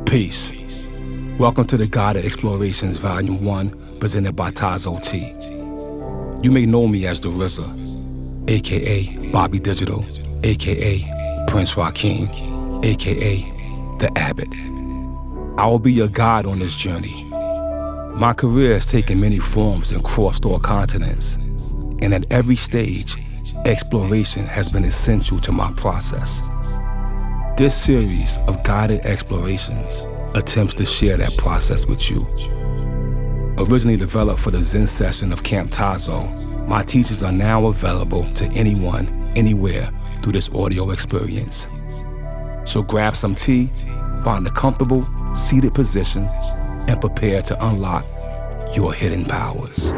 Peace. Welcome to the Guided Explorations Volume 1, presented by RZA T. You may know me as the RZA, a.k.a. Bobby Digital, a.k.a. Prince Rakeem, a.k.a. The Abbot. I will be your guide on this journey. My career has taken many forms and crossed all continents, and at every stage, exploration has been essential to my process. This series of guided explorations attempts to share that process with you. Originally developed for the Zen session of Camp Tazo, my teachings are now available to anyone, anywhere through this audio experience. So grab some tea, find a comfortable, seated position, and prepare to unlock your hidden powers.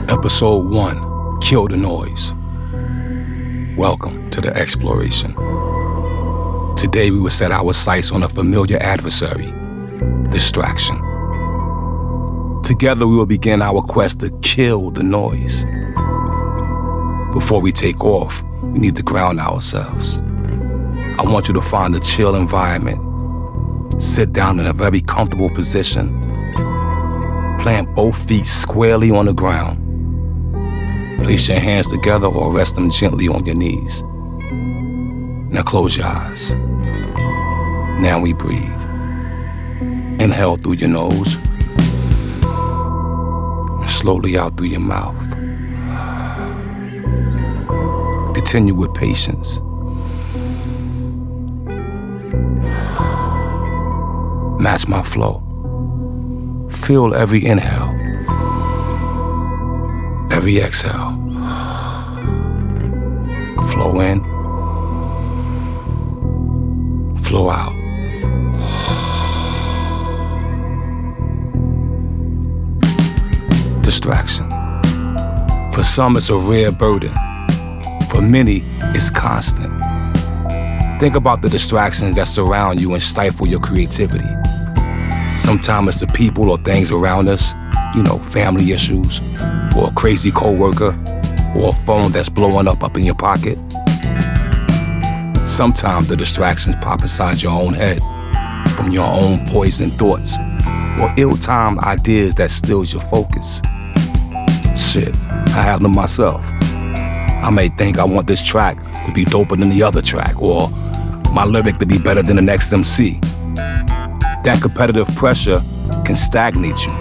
Episode 1, Kill the Noise. Welcome to the exploration. Today we will set our sights on a familiar adversary, distraction. Together we will begin our quest to kill the noise. Before we take off, we need to ground ourselves. I want you to find a chill environment. Sit down in a very comfortable position. Plant both feet squarely on the ground. Place your hands together or rest them gently on your knees. Now close your eyes. Now we breathe. Inhale through your nose. And slowly out through your mouth. Continue with patience. Match my flow. Feel every inhale. Every exhale. Flow in. Flow out. Distraction. For some, it's a rare burden. For many, it's constant. Think about the distractions that surround you and stifle your creativity. Sometimes it's the people or things around us, family issues, or a crazy coworker, or a phone that's blowing up in your pocket. Sometimes the distractions pop inside your own head, from your own poisoned thoughts, or ill-timed ideas that steals your focus. Shit, I have them myself. I may think I want this track to be doper than the other track, or my lyric to be better than the next MC. That competitive pressure can stagnate you.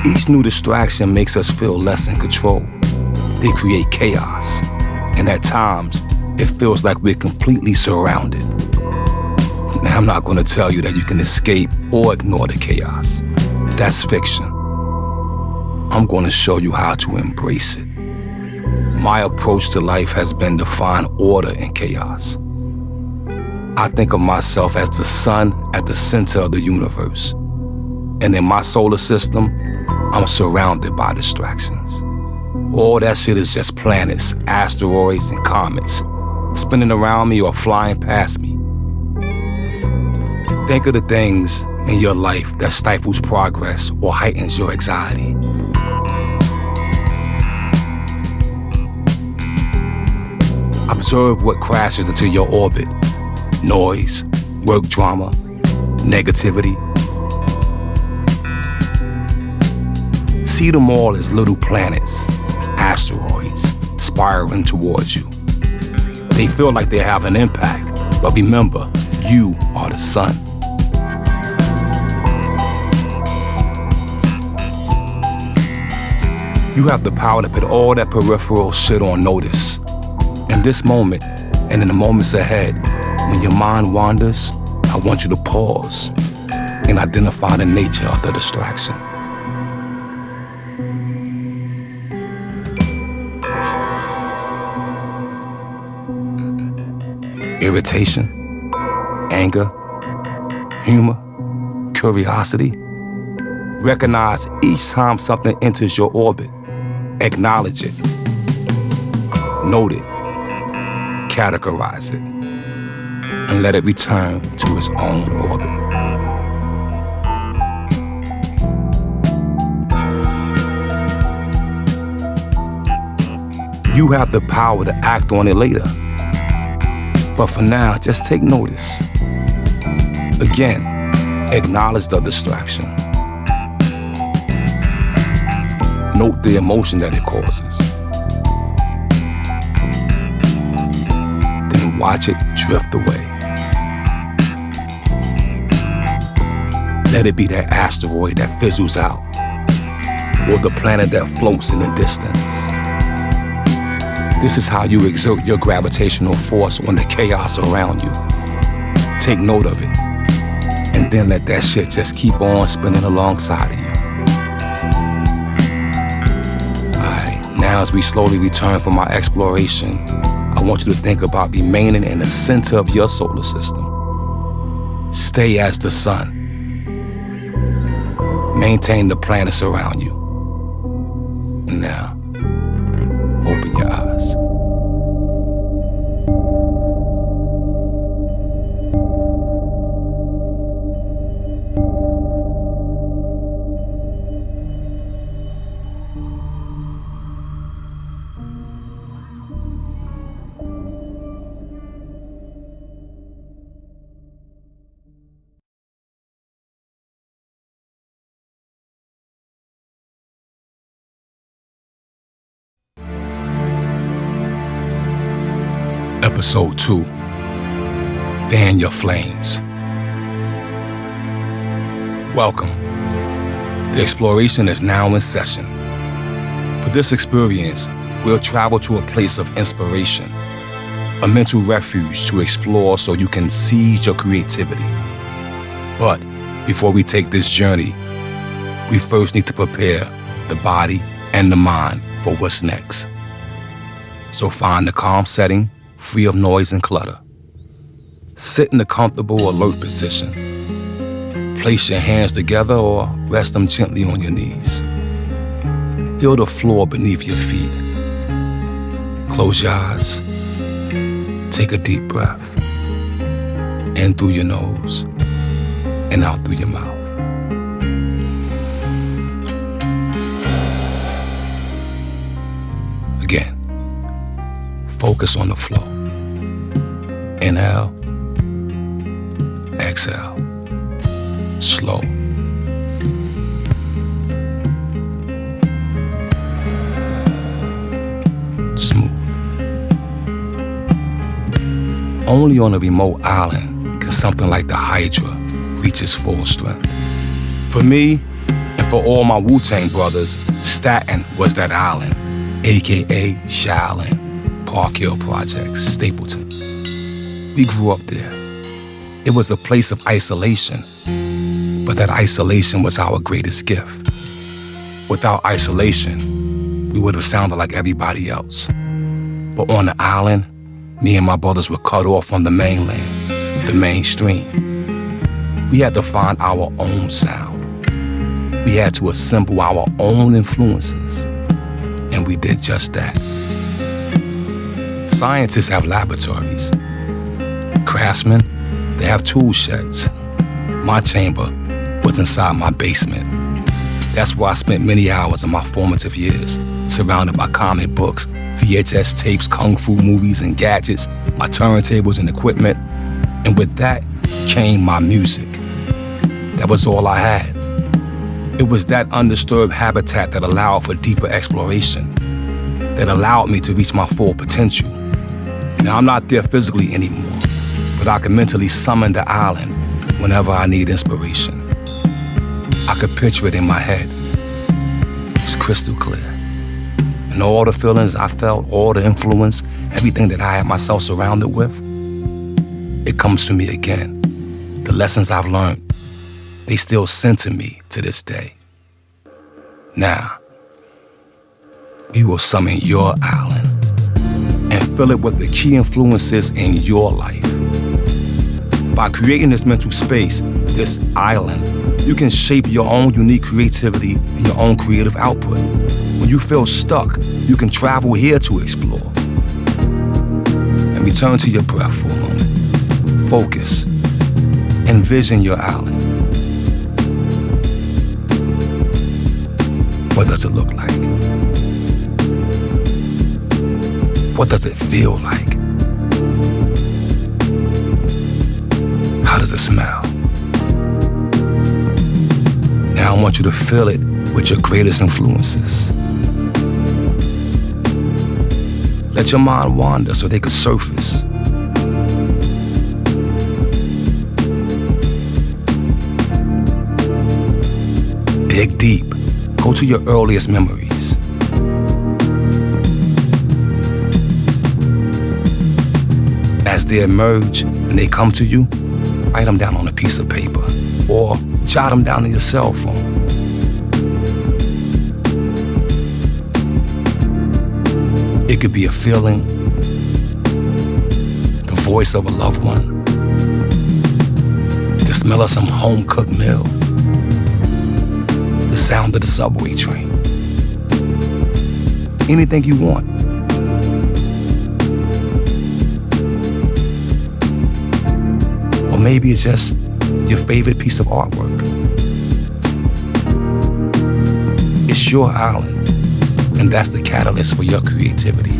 Each new distraction makes us feel less in control. They create chaos, and at times, it feels like we're completely surrounded. Now, I'm not going to tell you that you can escape or ignore the chaos. That's fiction. I'm going to show you how to embrace it. My approach to life has been to find order in chaos. I think of myself as the sun at the center of the universe. And in my solar system, I'm surrounded by distractions. All that shit is just planets, asteroids, and comets spinning around me or flying past me. Think of the things in your life that stifles progress or heightens your anxiety. Observe what crashes into your orbit. Noise, work drama, negativity. See them all as little planets, asteroids, spiraling towards you. They feel like they have an impact, but remember, you are the sun. You have the power to put all that peripheral shit on notice. In this moment, and in the moments ahead, when your mind wanders, I want you to pause and identify the nature of the distraction. Irritation, anger, humor, curiosity. Recognize each time something enters your orbit. Acknowledge it. Note it. Categorize it. And let it return to its own orbit. You have the power to act on it later. But for now, just take notice. Again, acknowledge the distraction. Note the emotion that it causes. Then watch it drift away. Let it be that asteroid that fizzles out, or the planet that floats in the distance. This is how you exert your gravitational force on the chaos around you. Take note of it, and then let that shit just keep on spinning alongside of you. Now, as we slowly return from our exploration, I want you to think about remaining in the center of your solar system. Stay as the sun. Maintain the planets around you. And now, open your eyes. Episode 2, Fan Your Flames. Welcome. The exploration is now in session. For this experience, we'll travel to a place of inspiration, a mental refuge to explore so you can seize your creativity. But before we take this journey, we first need to prepare the body and the mind for what's next. So find a calm setting, free of noise and clutter. Sit in a comfortable, alert position. Place your hands together or rest them gently on your knees. Feel the floor beneath your feet. Close your eyes. Take a deep breath. In through your nose and out through your mouth. Again, focus on the flow. Inhale, exhale, slow. Smooth. Only on a remote island can something like the Hydra reach its full strength. For me, and for all my Wu-Tang brothers, Staten was that island, aka Shaolin, Park Hill Projects, Stapleton. We grew up there. It was a place of isolation, but that isolation was our greatest gift. Without isolation, we would have sounded like everybody else. But on the island, me and my brothers were cut off from the mainland, the mainstream. We had to find our own sound. We had to assemble our own influences, and we did just that. Scientists have laboratories. Craftsmen, they have tool sheds. My chamber was inside my basement. That's where I spent many hours of my formative years, surrounded by comic books, VHS tapes, kung fu movies and gadgets, my turntables and equipment. And with that came my music. That was all I had. It was that undisturbed habitat that allowed for deeper exploration. that allowed me to reach my full potential. Now, I'm not there physically anymore, but I can mentally summon the island whenever I need inspiration. I could picture it in my head. It's crystal clear. And all the feelings I felt, all the influence, everything that I had myself surrounded with, it comes to me again. The lessons I've learned, they still center me to this day. Now, we will summon your island and fill it with the key influences in your life. By creating this mental space, this island, you can shape your own unique creativity and your own creative output. When you feel stuck, you can travel here to explore. And return to your breath for a moment. Focus. Envision your island. What does it look like? What does it feel like? How does it smell? Now I want you to fill it with your greatest influences. Let your mind wander so they can surface. Dig deep. Go to your earliest memories. As they emerge and they come to you, write them down on a piece of paper or jot them down on your cell phone. It could be a feeling, the voice of a loved one, the smell of some home-cooked meal, the sound of the subway train. Anything you want. Or maybe it's just your favorite piece of artwork. It's your island, and that's the catalyst for your creativity.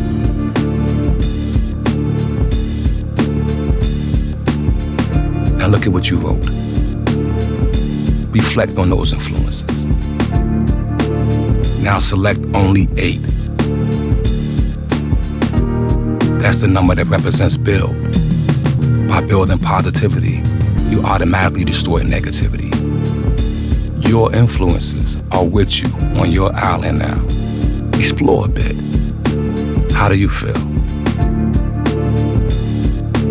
Now look at what you wrote. Reflect on those influences. Now select only 8. That's the number that represents build. By building positivity, you automatically destroy negativity. Your influences are with you on your island now. Explore a bit. How do you feel?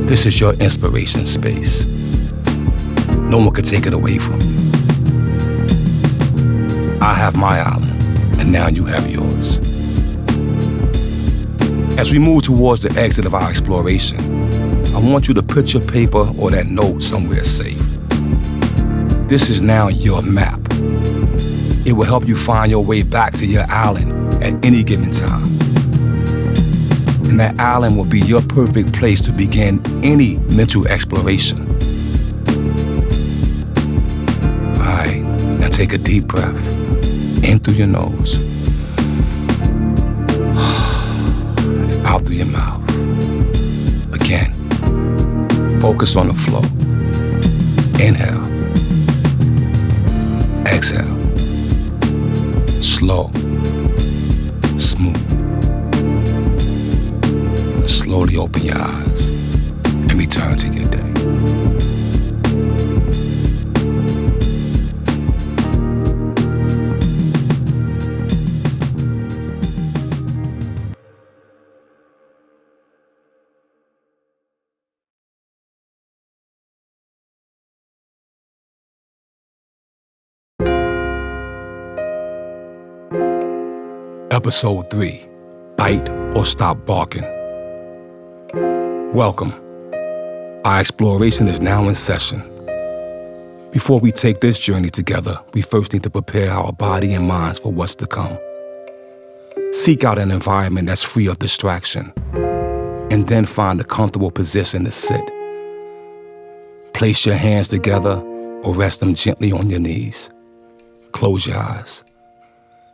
This is your inspiration space. No one can take it away from you. I have my island, and now you have yours. As we move towards the exit of our exploration, I want you to put your paper or that note somewhere safe. This is now your map. It will help you find your way back to your island at any given time. And that island will be your perfect place to begin any mental exploration. All right, now take a deep breath. In through your nose, out through your mouth. Again, focus on the flow. Inhale, exhale, slow, smooth. Slowly open your eyes and return to your day. Episode 3, Bite or Stop Barking. Welcome. Our exploration is now in session. Before we take this journey together, we first need to prepare our body and minds for what's to come. Seek out an environment that's free of distraction, and then find a comfortable position to sit. Place your hands together or rest them gently on your knees. Close your eyes.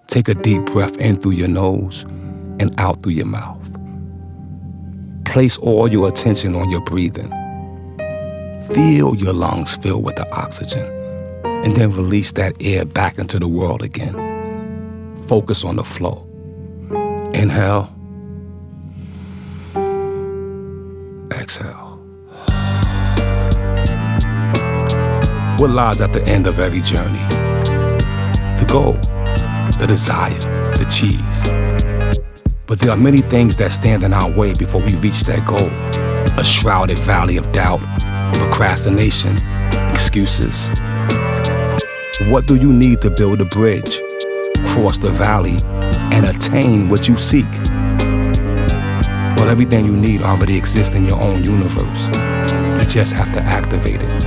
Take a deep breath in through your nose and out through your mouth. Place all your attention on your breathing. Feel your lungs filled with the oxygen, and then release that air back into the world again. Focus on the flow. Inhale, exhale. What lies at the end of every journey? The goal, the desire, the cheese. But there are many things that stand in our way before we reach that goal. A shrouded valley of doubt, procrastination, excuses. What do you need to build a bridge, cross the valley, and attain what you seek? Well, everything you need already exists in your own universe. You just have to activate it.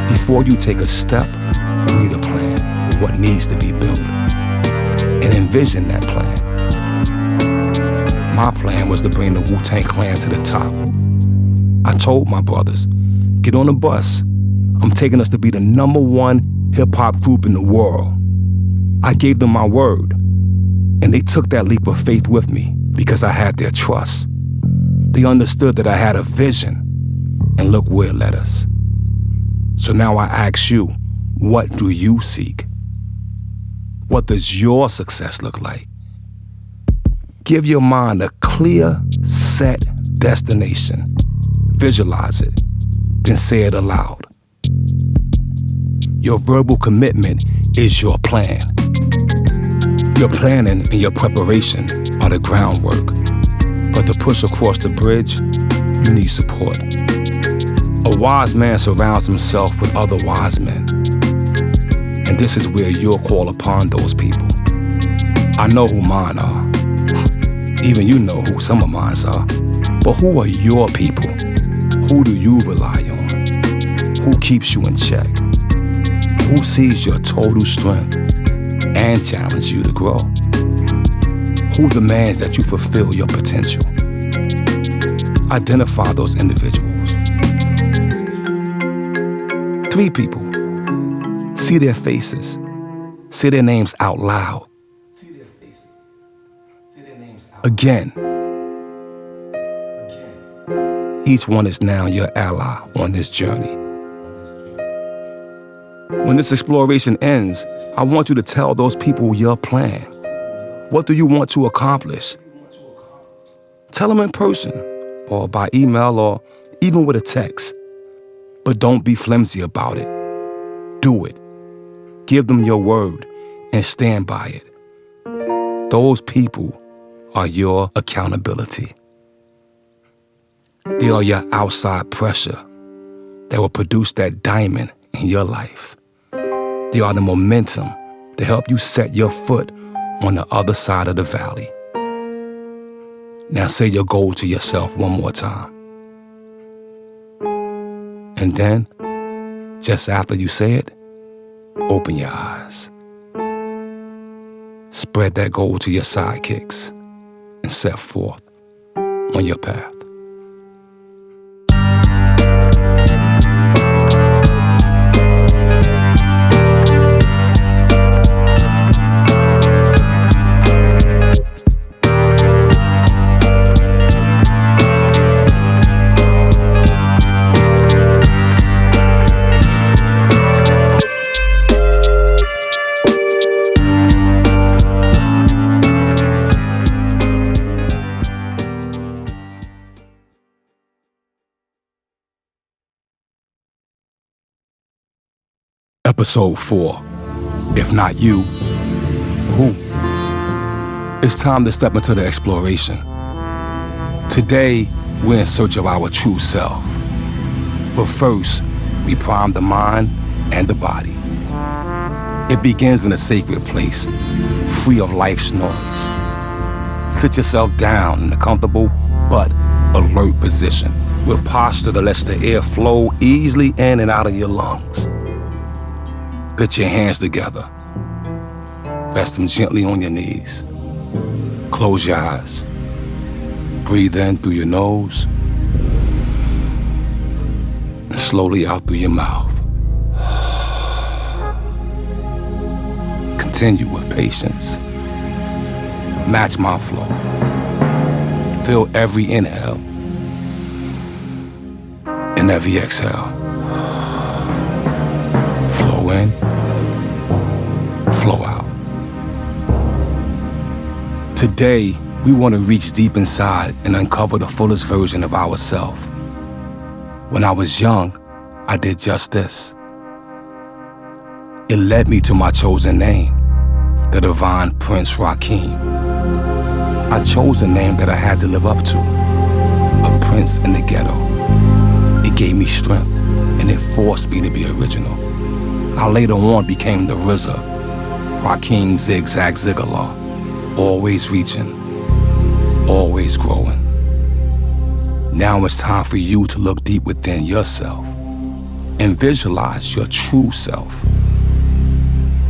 Before you take a step, you need a plan for what needs to be built. And envision that plan. My plan was to bring the Wu-Tang Clan to the top. I told my brothers, get on the bus. I'm taking us to be the #1 hip-hop group in the world. I gave them my word, and they took that leap of faith with me because I had their trust. They understood that I had a vision, and look where it led us. So now I ask you, what do you seek? What does your success look like? Give your mind a clear, set destination. Visualize it, then say it aloud. Your verbal commitment is your plan. Your planning and your preparation are the groundwork. But to push across the bridge, you need support. A wise man surrounds himself with other wise men. And this is where you'll call upon those people. I know who mine are. Even you know who some of mine are. But who are your people? Who do you rely on? Who keeps you in check? Who sees your total strength and challenges you to grow? Who demands that you fulfill your potential? Identify those individuals. 3 people. See their faces. Say their names out loud. Again. Each one is now your ally on this journey. When this exploration ends, I want you to tell those people your plan. What do you want to accomplish? Tell them in person, or by email, or even with a text. But don't be flimsy about it. Do it. Give them your word and stand by it. Those people are your accountability. They are your outside pressure that will produce that diamond in your life. They are the momentum to help you set your foot on the other side of the valley. Now say your goal to yourself one more time. And then, just after you say it, open your eyes. Spread that goal to your sidekicks and set forth on your path. Episode 4. If not you, who? It's time to step into the exploration. Today, we're in search of our true self. But first, we prime the mind and the body. It begins in a sacred place, free of life's noise. Sit yourself down in a comfortable but alert position with posture that lets the air flow easily in and out of your lungs. Put your hands together. Rest them gently on your knees. Close your eyes. Breathe in through your nose and slowly out through your mouth. Continue with patience. Match my flow. Feel every inhale and every exhale. Flow in, flow out. Today, We want to reach deep inside and uncover the fullest version of ourselves. When I was young, I did just this. It led me to my chosen name, the divine Prince Rakeem. I chose a name that I had to live up to, a prince in the ghetto. It gave me strength, and it forced me to be original. I later on became the RZA, Rakeem Zigzag Zigala, always reaching, always growing. Now it's time for you to look deep within yourself and visualize your true self.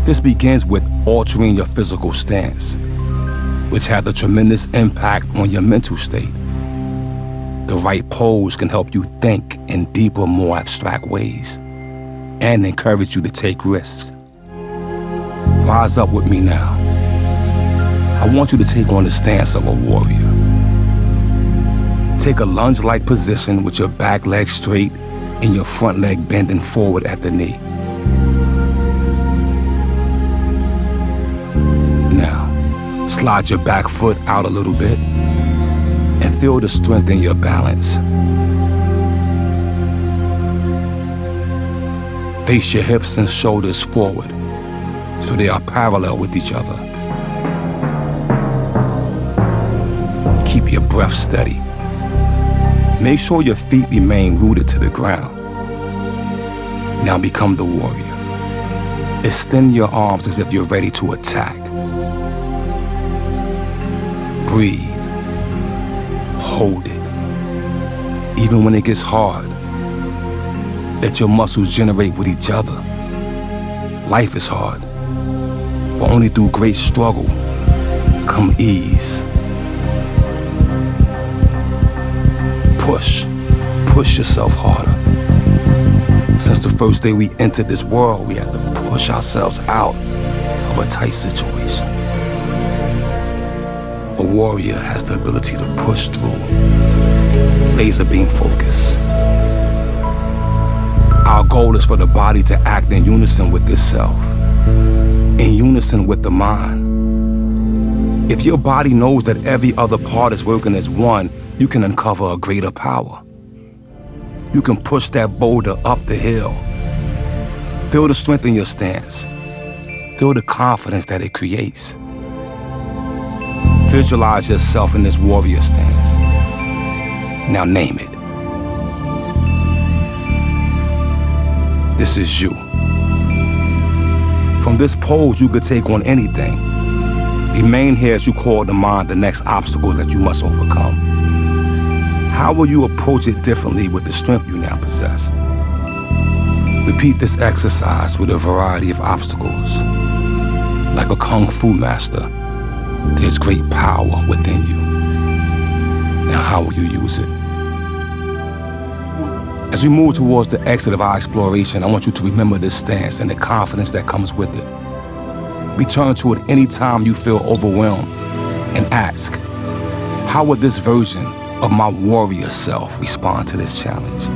This begins with altering your physical stance, which has a tremendous impact on your mental state. The right pose can help you think in deeper, more abstract ways and encourage you to take risks. Rise up with me now. I want you to take on the stance of a warrior. Take a lunge-like position with your back leg straight and your front leg bending forward at the knee. Now, slide your back foot out a little bit and feel the strength in your balance. Face your hips and shoulders forward so they are parallel with each other. Keep your breath steady. Make sure your feet remain rooted to the ground. Now become the warrior. Extend your arms as if you're ready to attack. Breathe. Hold it. Even when it gets hard, let your muscles generate with each other. Life is hard, but only through great struggle come ease. Push yourself harder. Since the first day we entered this world, we had to push ourselves out of a tight situation. A warrior has the ability to push through. Laser beam focus. Our goal is for the body to act in unison with itself, in unison with the mind. If your body knows that every other part is working as one, you can uncover a greater power. You can push that boulder up the hill. Feel the strength in your stance. Feel the confidence that it creates. Visualize yourself in this warrior stance. Now name it. This is you. From this pose, you could take on anything. Remain here as you call to mind the next obstacles that you must overcome. How will you approach it differently with the strength you now possess? Repeat this exercise with a variety of obstacles. Like a kung fu master, there's great power within you. Now how will you use it? As we move towards the exit of our exploration, I want you to remember this stance and the confidence that comes with it. Return to it anytime you feel overwhelmed and ask, how would this version of my warrior self respond to this challenge?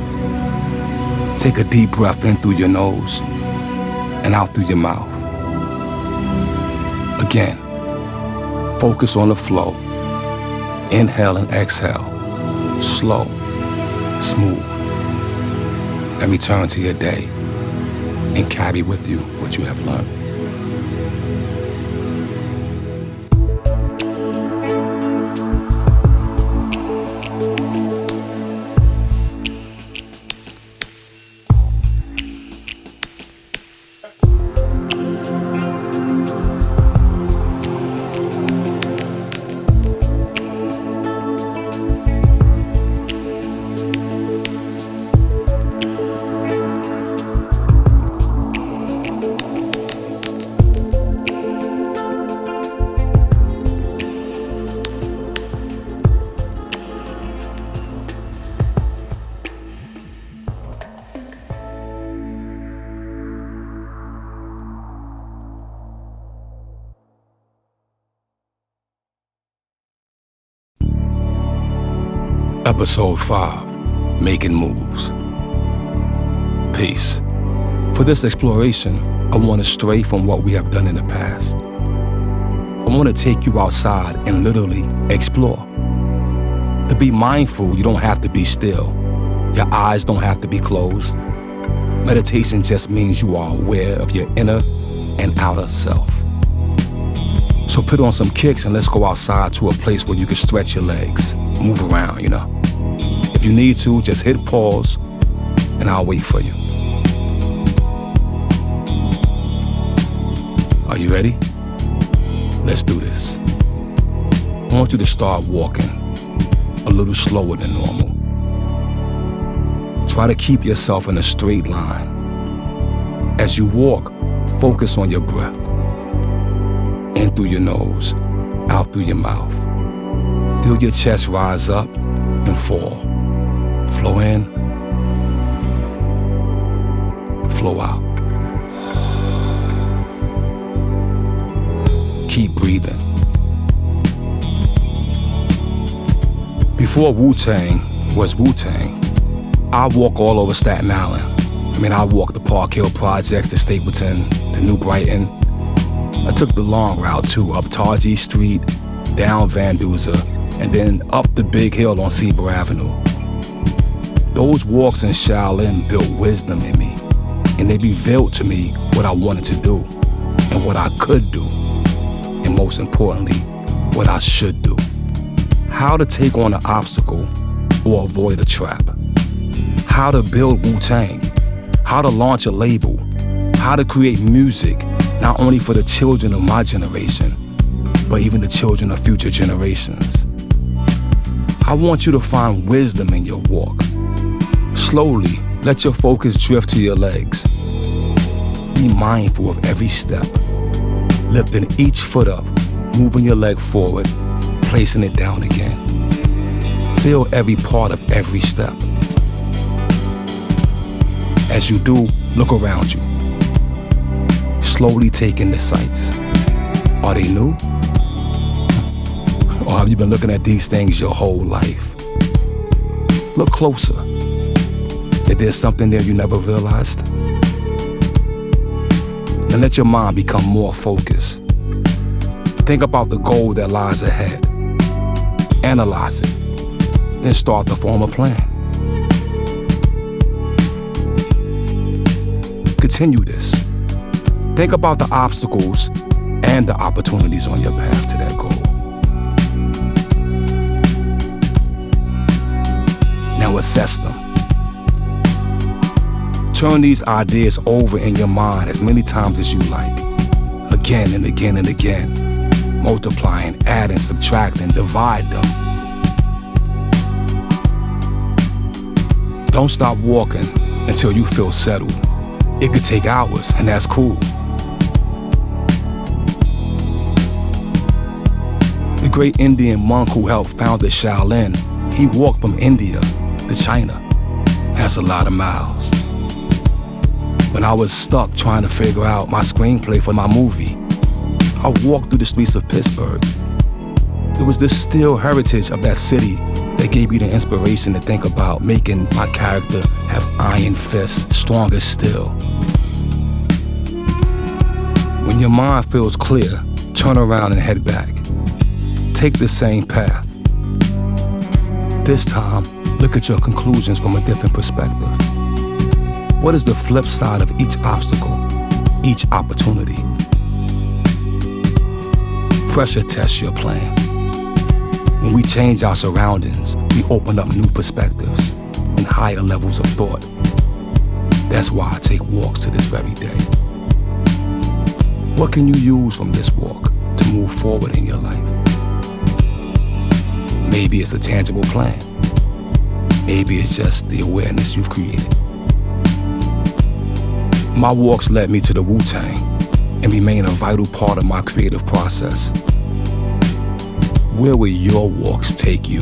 Take a deep breath in through your nose and out through your mouth. Again, focus on the flow. Inhale and exhale, slow, smooth, and return to your day and carry with you what you have learned. Episode 5, Making Moves. Peace. For this exploration, I want to stray from what we have done in the past. I want to take you outside and literally explore. To be mindful, you don't have to be still. Your eyes don't have to be closed. Meditation just means you are aware of your inner and outer self. So put on some kicks and let's go outside to a place where you can stretch your legs, move around, If you need to, just hit pause and I'll wait for you. Are you ready? Let's do this. I want you to start walking a little slower than normal. Try to keep yourself in a straight line. As you walk, focus on your breath. In through your nose, out through your mouth. Feel your chest rise up and fall. Flow in, flow out. Keep breathing. Before Wu-Tang was Wu-Tang, I walk all over Staten Island. I walked the Park Hill Projects to Stapleton to New Brighton. I took the long route too, up Targee Street, down Van Duzer, and then up the big hill on Cedar Avenue. Those walks in Shaolin built wisdom in me, and they revealed to me what I wanted to do, and what I could do, and most importantly, what I should do. How to take on an obstacle or avoid a trap. How to build Wu-Tang. How to launch a label. How to create music, not only for the children of my generation, but even the children of future generations. I want you to find wisdom in your walk. Slowly, let your focus drift to your legs. Be mindful of every step, lifting each foot up, moving your leg forward, placing it down again. Feel every part of every step. As you do, look around you. Slowly take in the sights. Are they new? Or have you been looking at these things your whole life? Look closer. If there's something there you never realized, then let your mind become more focused. Think about the goal that lies ahead. Analyze it. Then start to form a plan. Continue this. Think about the obstacles and the opportunities on your path to that goal. Now assess them. Turn these ideas over in your mind as many times as you like. Again and again and again. Multiplying, adding, subtracting, divide them. Don't stop walking until you feel settled. It could take hours, and that's cool. The great Indian monk who helped found the Shaolin, he walked from India to China. That's a lot of miles. When I was stuck trying to figure out my screenplay for my movie, I walked through the streets of Pittsburgh. There was this still heritage of that city that gave me the inspiration to think about making my character have iron fists, strong as steel. When your mind feels clear, turn around and head back. Take the same path. This time, look at your conclusions from a different perspective. What is the flip side of each obstacle, each opportunity? Pressure tests your plan. When we change our surroundings, we open up new perspectives and higher levels of thought. That's why I take walks to this very day. What can you use from this walk to move forward in your life? Maybe it's a tangible plan. Maybe it's just the awareness you've created. My walks led me to the Wu-Tang and remain a vital part of my creative process. Where will your walks take you?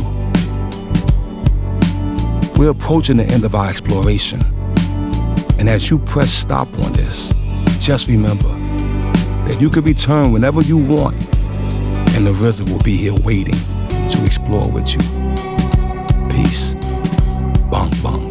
We're approaching the end of our exploration. And as you press stop on this, just remember that you can return whenever you want, and the RZA will be here waiting to explore with you. Peace. Bang, bang.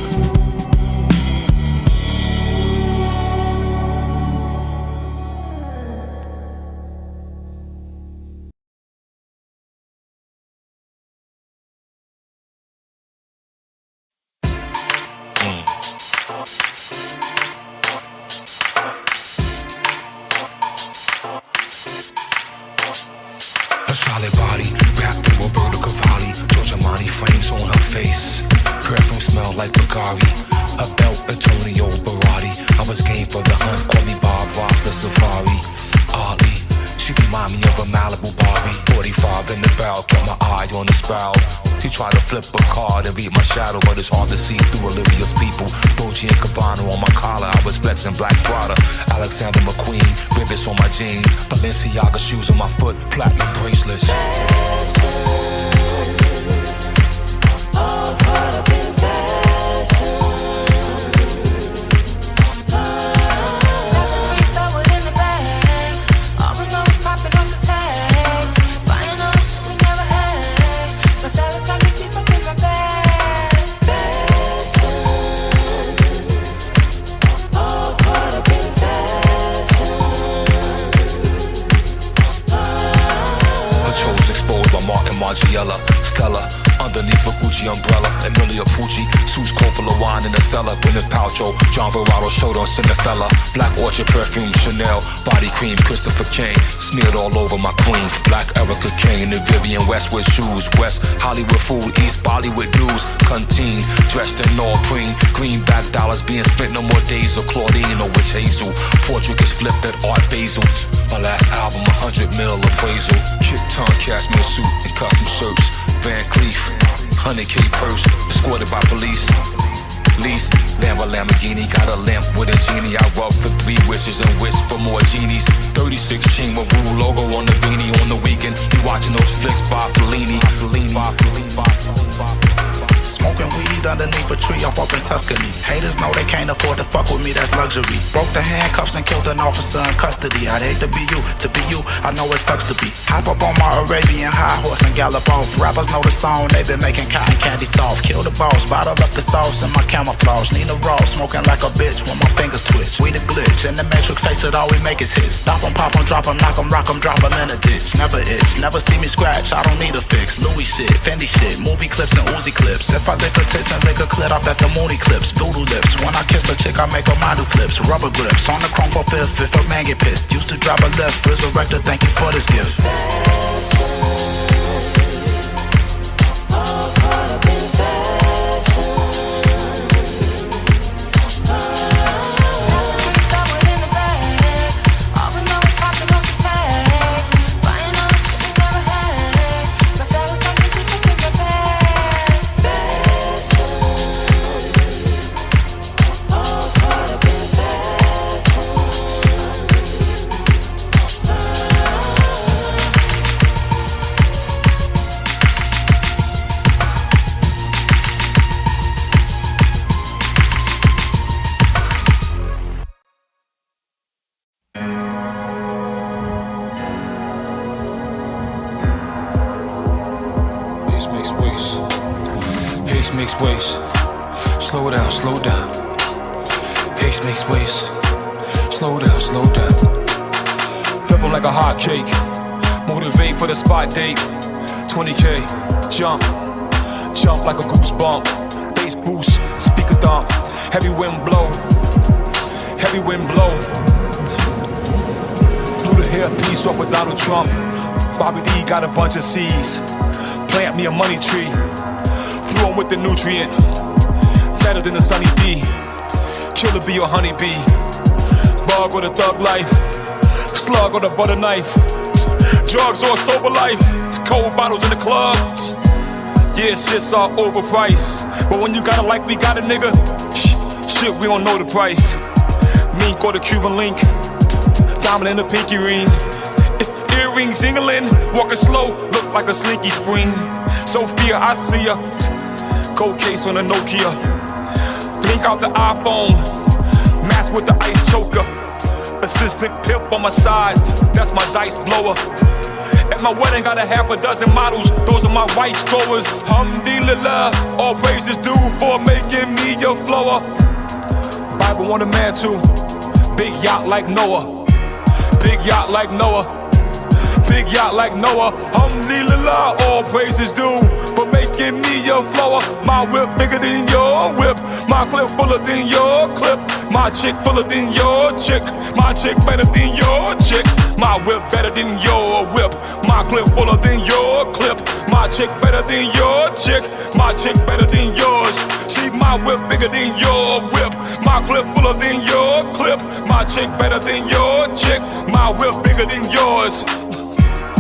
A solid body, wrapped in Roberto Cavalli. Georgia Money frames on her face. Perfume smell like Bulgari. A belt, Antonio Barati. I was game for the hunt, call me Bob Ross, the safari. Ali, she remind me of a Malibu Barbie. 45 in the barrel, kept my eye on the sparrow. She tried to flip a card and read my shadow, but it's hard to see through Olivia's people. Dolce and Gabbana on my collar, I was flexing Black Prada. Alexander McQueen, rivets on my jeans. Balenciaga shoes on my foot, platinum bracelets. All caught up in fashion. Shopping spree start within the bag. All we know is popping off the tags. Buying all the shit we never had. My stylist got me deep up in my bag. Fashion. All caught up in fashion. Her toes exposed by Martin Margiela. Stella, underneath a Gucci umbrella. Emilia Pucci, Sue's cold full of wine in the cellar. Gwyneth Paltrow, John Verrado showed on Cinderella. Black Orchard perfume, Chanel, body cream, Christopher Kane. Smeared all over my queen. Black Erica Kane, the Vivian Westwood shoes. West Hollywood food, East Bollywood dudes. Canteen, dressed in all green. Greenback dollars being spent, no more days of Claudine or witch hazel. Portuguese flipped at Art Basel. My last album, 100 mil appraisal. Kit tongue, cashmere suit and custom shirts. Van Cleef, 100K purse, escorted by police. Lease, Lamborghini, got a lamp with a genie. I rub for 3 wishes and wish for more genies. 36 chain with Rue logo on the beanie. On the weekend, he watching those flicks by Fellini. Smoking weed underneath a tree off up in Tuscany. Haters know they can't afford to fuck with me, that's luxury. Broke the handcuffs and killed an officer in custody. I'd hate to be you, I know it sucks to be. Hop up on my Arabian high horse and gallop off. Rappers know the song, they been making cotton candy soft. Kill the boss, bottle up the sauce in my camouflage. Nina Ross, smoking like a bitch when my fingers twitch. We the glitch, in the matrix face it, all we make is hits. Stop 'em, pop 'em, drop 'em, knock 'em, rock 'em, drop 'em in a ditch. Never itch, never see me scratch, I don't need a fix. Louis shit, Fendi shit, movie clips and Uzi clips. If I lick her tits and lick a clit, I bet the Mooney clips. Voodoo lips, when I kiss a chick I make her mind do flips. Rubber grips, on the chrome for fifth, if a man get pissed. Used to drive a lift, resurrected, thank you for this gift. All caught up in fashion. Shopping spree start within the bag. All we know is popping off the tags. Buying all the shit we never had. My stylist got me deep up in my bag. Fashion. All caught up in fashion. Haste makes waste. Haste makes waste. Slow down, slow down. Haste makes waste. Slow down, slow down. Flip 'em like a hot cake. Motivate for the spot date. 20K, jump. Jump like a goosebump. Bass boost, speaker dump. Heavy wind blow. Heavy wind blow. Blew the hairpiece off of Donald Trump. Bobby D got a bunch of seeds. Plant me a money tree. Flew on with the nutrient. Better than the sunny bee. Killer bee or honey bee. Bug or the thug life. Slug or the butter knife. Drugs or sober life. Cold bottles in the club. Yeah, shit's all overpriced. But when you got it like we got it, nigga, shit, we don't know the price. Mink or the Cuban link. Diamond in the pinky ring. Earrings jingling. Walking slow, look like a slinky spring. Sophia, I see ya. Cold case on a Nokia. Blink out the iPhone. Mask with the ice choker. Assistant pimp on my side. That's my dice blower. At my wedding, got a half a dozen models. Those are my white strowers. Alhamdulillah, all praises due for making me your flower. Bible want a man too. Big yacht like Noah. Big yacht like Noah. big yacht like Noah. Alhamdulillah, all praises due for making me your flower. My whip bigger than your whip, my clip fuller than your clip, my chick fuller than your chick, my chick better than your chick, my whip better than your whip, my clip fuller than your clip, my chick better than your chick, my chick better than yours. See my whip bigger than your whip, my clip fuller than your clip, my chick better than your chick, my whip bigger than yours.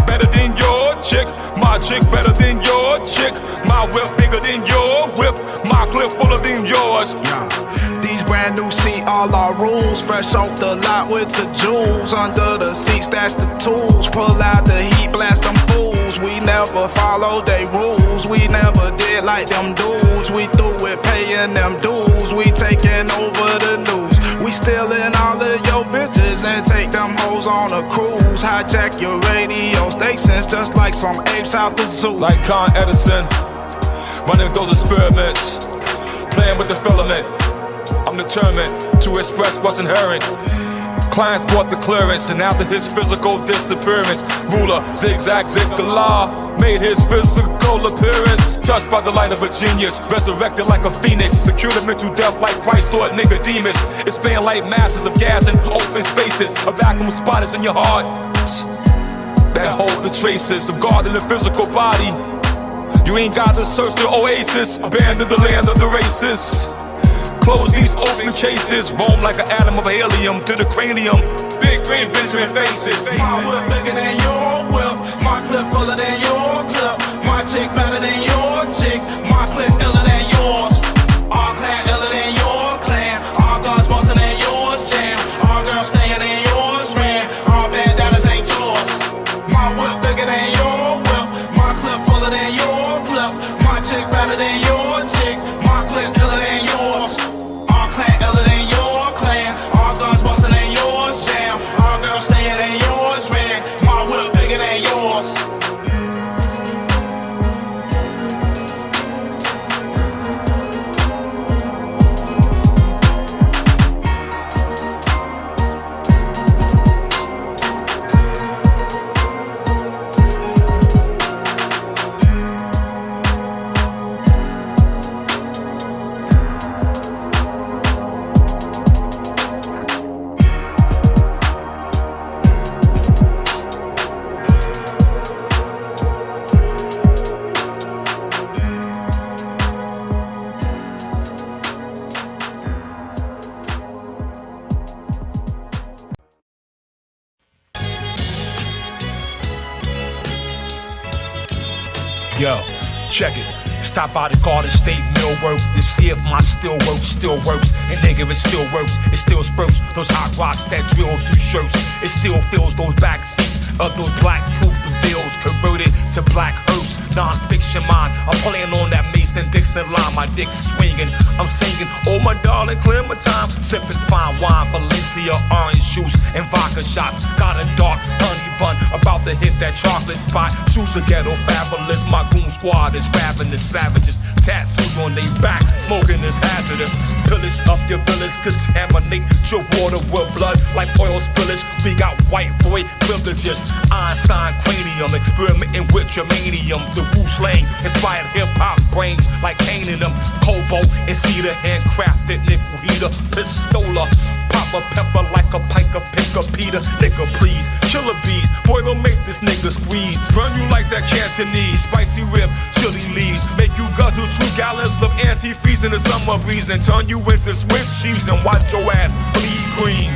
Better than your chick, my chick better than your chick, my whip bigger than your whip, my clip fuller than yours. Yeah. These brand new seat, all our rules, fresh off the lot with the jewels. Under the seats, that's the tools. Pull out the heat, blast them fools. We never followed they rules, we never did like them dudes. We through with paying them dues, we taking over the news. We stealing all of your bitches and take them hoes on a cruise. Hijack your radio stations just like some apes out the zoo. Like Con Edison, running those experiments, playing with the filament. I'm determined to express what's inherent. Clients bought the clearance, and after his physical disappearance, ruler zigzag ziggalah made his physical appearance. Touched by the light of a genius, resurrected like a phoenix, secured him into death like Christ taught Nicodemus. Expand like masses of gas in open spaces. A vacuum spot is in your heart that hold the traces of God in the physical body. You ain't got to search the oasis, abandon the land of the races. Close these open cases, roam like an atom of helium to the cranium. Big green Benjamin faces. My whip bigger than your whip, my clip fuller than your clip, my chick better than your chick, my clip iller than yours. Our clan iller than your clan, our guns bustin' than yours jam, our girls stayin' in yours ran, our bandanas ain't yours. My whip bigger than your whip, my clip fuller than your clip, my chick better than your chick, my clip iller than yours. Clan iller than your clan, our guns bustin' than yours jam, our girls stayin' in yours man, my whip bigger than yours. Yo, check it. Stop by the Garden State Millwork to see if my still works. And nigga, it still works, it still spurts those hot rocks that drill through shirts. It still fills those back seats of those black proof bills, converted to black hearse. Non-fiction mind, I'm playing on that Mason-Dixon line. My dick swinging, I'm singing, oh my darling, clear my time. Sipping fine wine, Valencia, orange juice, and vodka shots. Got a dark honey bun, about to hit that chocolate spot. Shoes are ghetto fabulous, my goon squad is ravenous savages. Tattoos on their back, smoking is hazardous. Pillage up your village, contaminate your water with blood like oil spillage. We got white boy privileges, Einstein cranium, experimenting with germanium. The Wu slang inspired hip-hop brains like Kane in them. Cobalt and cedar, handcrafted nickel heater, pistola. Pop a pepper like a piker, pick a Peter. Nigga, please, killer bees. Boy, don't make this nigga squeeze. Burn you like that Cantonese. Spicy rib, chili leaves. Make you guzzle 2 gallons of antifreeze in the summer breeze and turn you into Swiss cheese and watch your ass bleed green.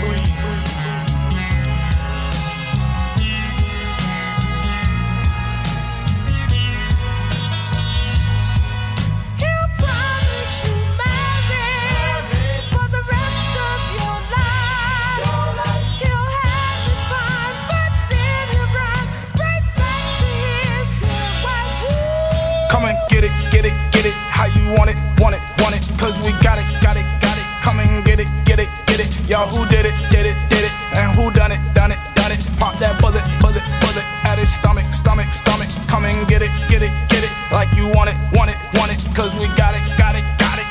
Cause we got it, come and get it, Yo, who did it, and who done it, Pop that bullet, at his stomach, come and get it, like you want it, cause we got it,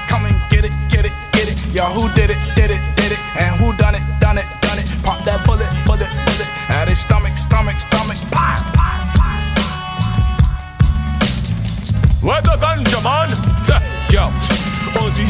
come and get it, Yo, who did it, and who done it, Pop that bullet, at his stomach, pop.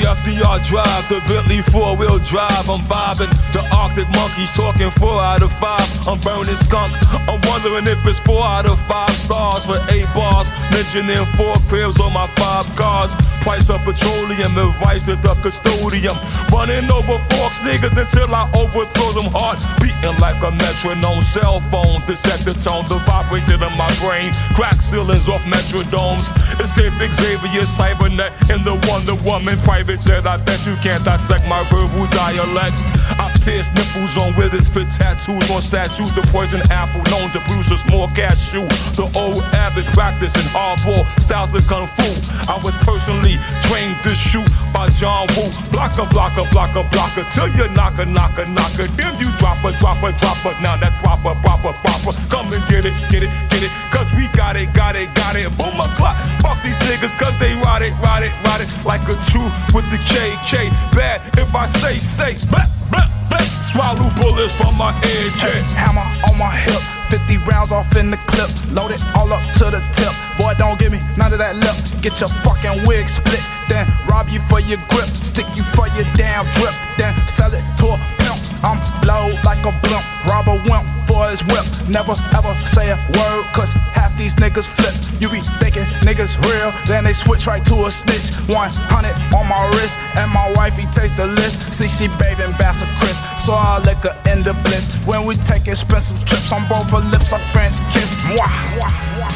FDR drive, the Bentley four-wheel drive. I'm bobbing, the Arctic monkeys talking 4 out of 5. I'm burning skunk, I'm wondering if it's 4 out of 5 stars for 8 bars. Mentioning 4 cribs on my 5 cars. Price of petroleum, advice to the custodian. Running over forks niggas until I overthrow them. Heart beating like a metronome. Cell phone to set the tone, the vibration in my brain. Crack ceilings off metrodomes. Escape Xavier, Cybernet, and the Wonder Woman. Private jet, I bet you can't dissect my verbal dialect. I pierce nipples on withers, put tattoos on statues. The poison apple known to bruise a small cashew. The old avid practicing hardball styles of kung fu. I was personally trained to shoot by John Woo. Blocker, blocker, blocker, blocker, till you knocker, knocker, knocker. Then you dropper, dropper, dropper. Now that's proper, proper, proper. Come and get it, get it, get it. Cause we got it, got it, got it. Boom, my clock. Fuck these niggas cause they ride it, ride it, ride it. Like a 2 with the KK. Bad if I say, blah, blah, blah. Swallow bullets from my head, hey, hammer on my hip. 50 rounds off in the clip, load it all up to the tip. Boy, don't give me none of that lip. Get your fucking wig split, then rob you for your grip, stick you for your damn drip, then sell it to a pimp. I'm blowed like a blimp, rob a wimp for his whip. Never ever say a word, cause half these niggas flip. You be thinking niggas real, then they switch right to a snitch. 100 on my wrist, and my wifey takes the list. See, she bathing Bass of Chris, so I liquor in the bliss. When we take expensive trips on both her lips, I French kiss. Mwah, mwah, mwah.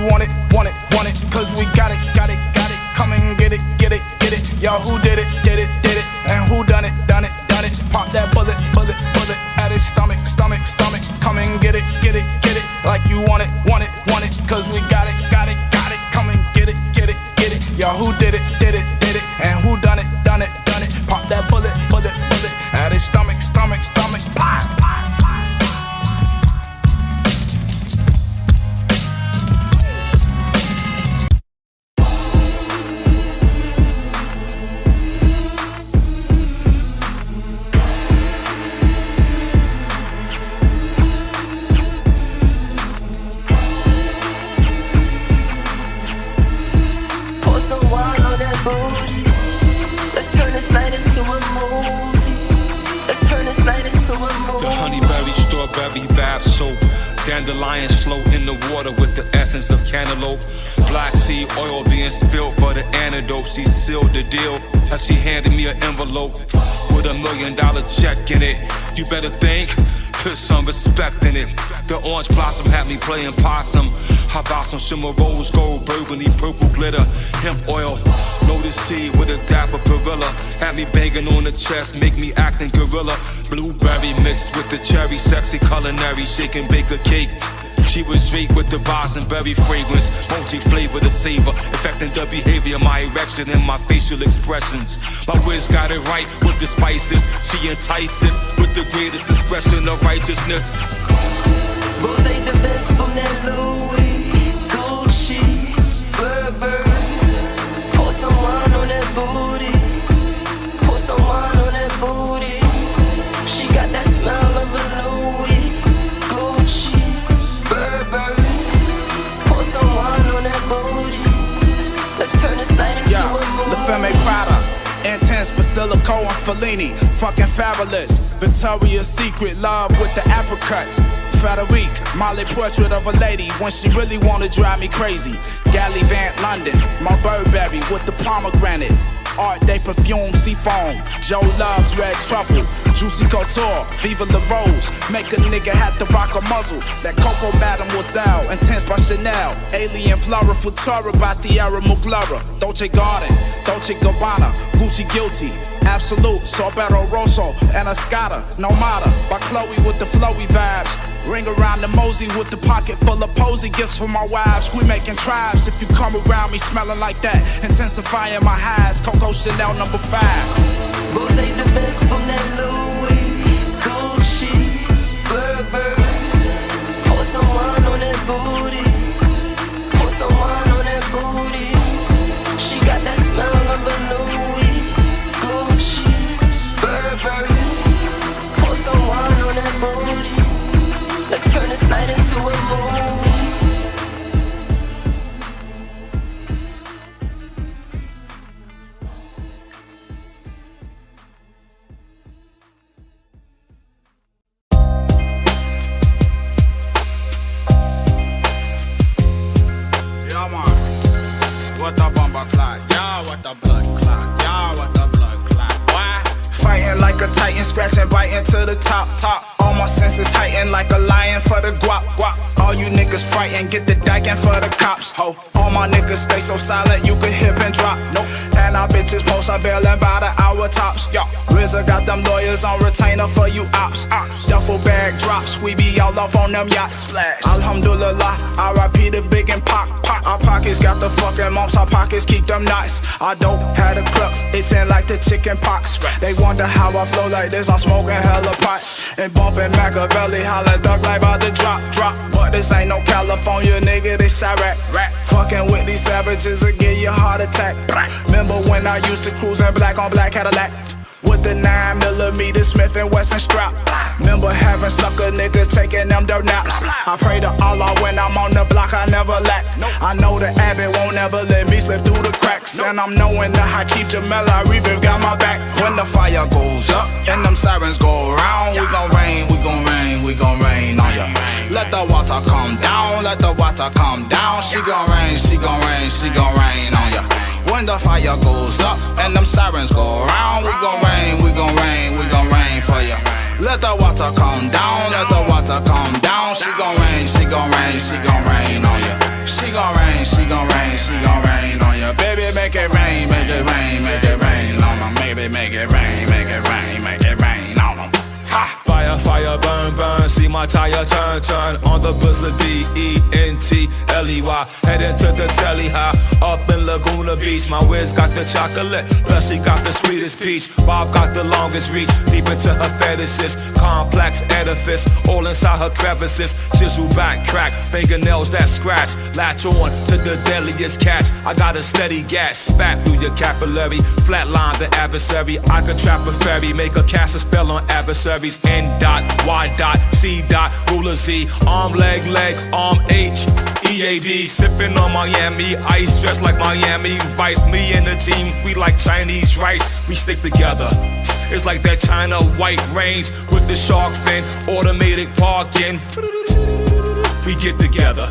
Want it, want it, want it, cause we got it, got it, got it. Come and get it, get it, get it. Y'all who did it, did it, did it. And who done it, done it, done it. Pop that bullet, bullet, bullet at his stomach, stomach, stomach. Come and get it, get it, get it. Like you want it, want it, want it, cause we got it, got it, got it. Come and get it, get it, get it. Y'all who did it, did it, did it. And who done it, done it, done it. Pop that bullet, bullet, bullet at his stomach, stomach, stomach. Pop, pop. Dandelions float in the water with the essence of cantaloupe. Black seed oil being spilled for the antidote. She sealed the deal like she handed me an envelope with $1 million check in it. You better think, put some respect in it. The orange blossom had me playing possum. How about some shimmer rose gold, burgundy, purple glitter, hemp oil, lotus seed with a dapper gorilla. Had me banging on the chest, make me acting gorilla. Blueberry mixed with the cherry, sexy culinary, shaking baker cakes. She was draped with the bosenberry fragrance, multi-flavor to savor, affecting the behavior, my erection and my facial expressions. My whiz got it right with the spices. She entices with the greatest expression of righteousness. Rose Devins from that Louis, Gucci, Burberry. Pour some wine on that booty. Pour some wine on that booty. She got that smell of a Louis, Gucci, Burberry. Pour some wine on that booty. Let's turn this night into a movie. La Femme Prada, Intense, Basilico and Fellini. Fucking fabulous. Victoria's Secret, love with the apricots. Frederique, Molly portrait of a lady when she really wanna drive me crazy. Gallivant London, my Burberry with the pomegranate. Art Day perfume, seafoam. Joe loves red truffle. Juicy couture, Viva La Rose. Make a nigga have to rock a muzzle. That Coco Mademoiselle, Intense by Chanel. Alien Flora Futura by Tierra Muglara. Dolce Garden, Dolce Gabbana, Gucci Guilty. Absolute, Sorbero Rosso, and Escada, Nomada, by Chloe with the flowy vibes. Ring around the mosey with the pocket full of posy gifts for my wives. We making tribes if you come around me smelling like that. Intensifying my highs, Coco Chanel number 5. Rose Devins from that Louis, Gucci, Burberry. is heightened like a lion for the guap. All you niggas frightened, get the dyking for the cops. Ho, all my niggas stay so silent, you can hip and drop. Nope. And our bitches post our bailing by the hour tops. Yo, RZA got them lawyers on retainer for you ops. Duffel bag drops, we be all off on them yachts. Alhamdulillah, R.I.P. the big and pop. Our pockets got the fucking mumps, our pockets keep them knots. I don't have the clucks, itching like the chicken pox. They wonder how I flow like this, I'm smoking hella pot. And bumping Machiavelli, holla duck like about to drop. But this ain't no California, nigga, this Chirac. Fucking with these savages will give you a heart attack. Remember when I used to cruise in black on black Cadillac? With the 9mm Smith & Wesson strap. Remember having sucker niggas taking them dirt naps. I pray to Allah when I'm on the block, I never lack. I know the Abbott won't ever let me slip through the cracks. And I'm knowing the High Chief Jamel Reeve got my back. When the fire goes up and them sirens go around, we gon' rain, we gon' rain, we gon' rain on ya. Let the water come down, let the water come down. She gon' rain, she gon' rain, she gon' rain on ya. When the fire goes up and them sirens go around, we gon' rain, we gon' rain, we gon' rain for ya. Let the water come down, let the water come down. She gon' rain, she gon' rain, she gon' rain on ya. She gon' rain, she gon' rain, she gon' rain on ya. Baby, make it rain, make it rain, make it rain on them. Baby, make it rain, make it rain, make it rain on them. Ha! Fire, fire, burn, burn, see my tire turn, turn. On the bus of D-E-N-T-L-E-Y. Heading to the telly high, up in Laguna Beach. My Wiz got the chocolate, plus she got the sweetest peach. Bob got the longest reach, deep into her fetishes. Complex edifice, all inside her crevices. Chisel back, crack, fingernails that scratch. Latch on to the deadliest catch. I got a steady gas, spat through your capillary. Flatline the adversary, I could trap a fairy. Make a cast a spell on adversaries. N dot, Y dot, C dot, ruler Z. Arm, leg, arm H, E-A-D. Sipping on Miami ice, dressed like Miami Vice. Me and the team, we like Chinese rice. We stick together. It's like that China white range with the shark fin, automatic parking. We get together.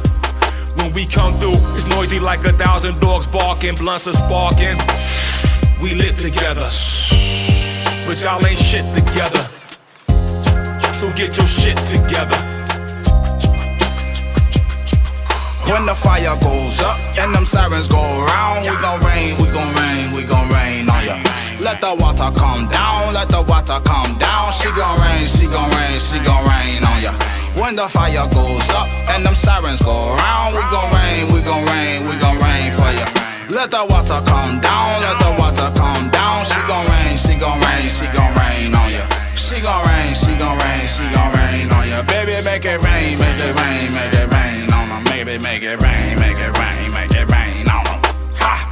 When we come through, it's noisy like 1,000 dogs barking, blunts are sparking. We lit together, but y'all ain't shit together. So get your shit together. When the fire goes up and them sirens go around, we gon' rain, we gon' rain, we gon' rain on ya. Let the water come down, let the water come down. She gon' rain, she gon' rain, she gon' rain on ya. When the fire goes up and them sirens go around, we gon' rain, we gon' rain, we gon' rain for ya. Let the water come down, let the water come down. She gon' rain, she gon' rain, she gon' rain on ya. She gon' rain, she gon' rain, she gon' rain on ya. Baby, make it rain, make it rain, make it rain on them. Baby, make it rain, make it rain, make it rain on them. Ha!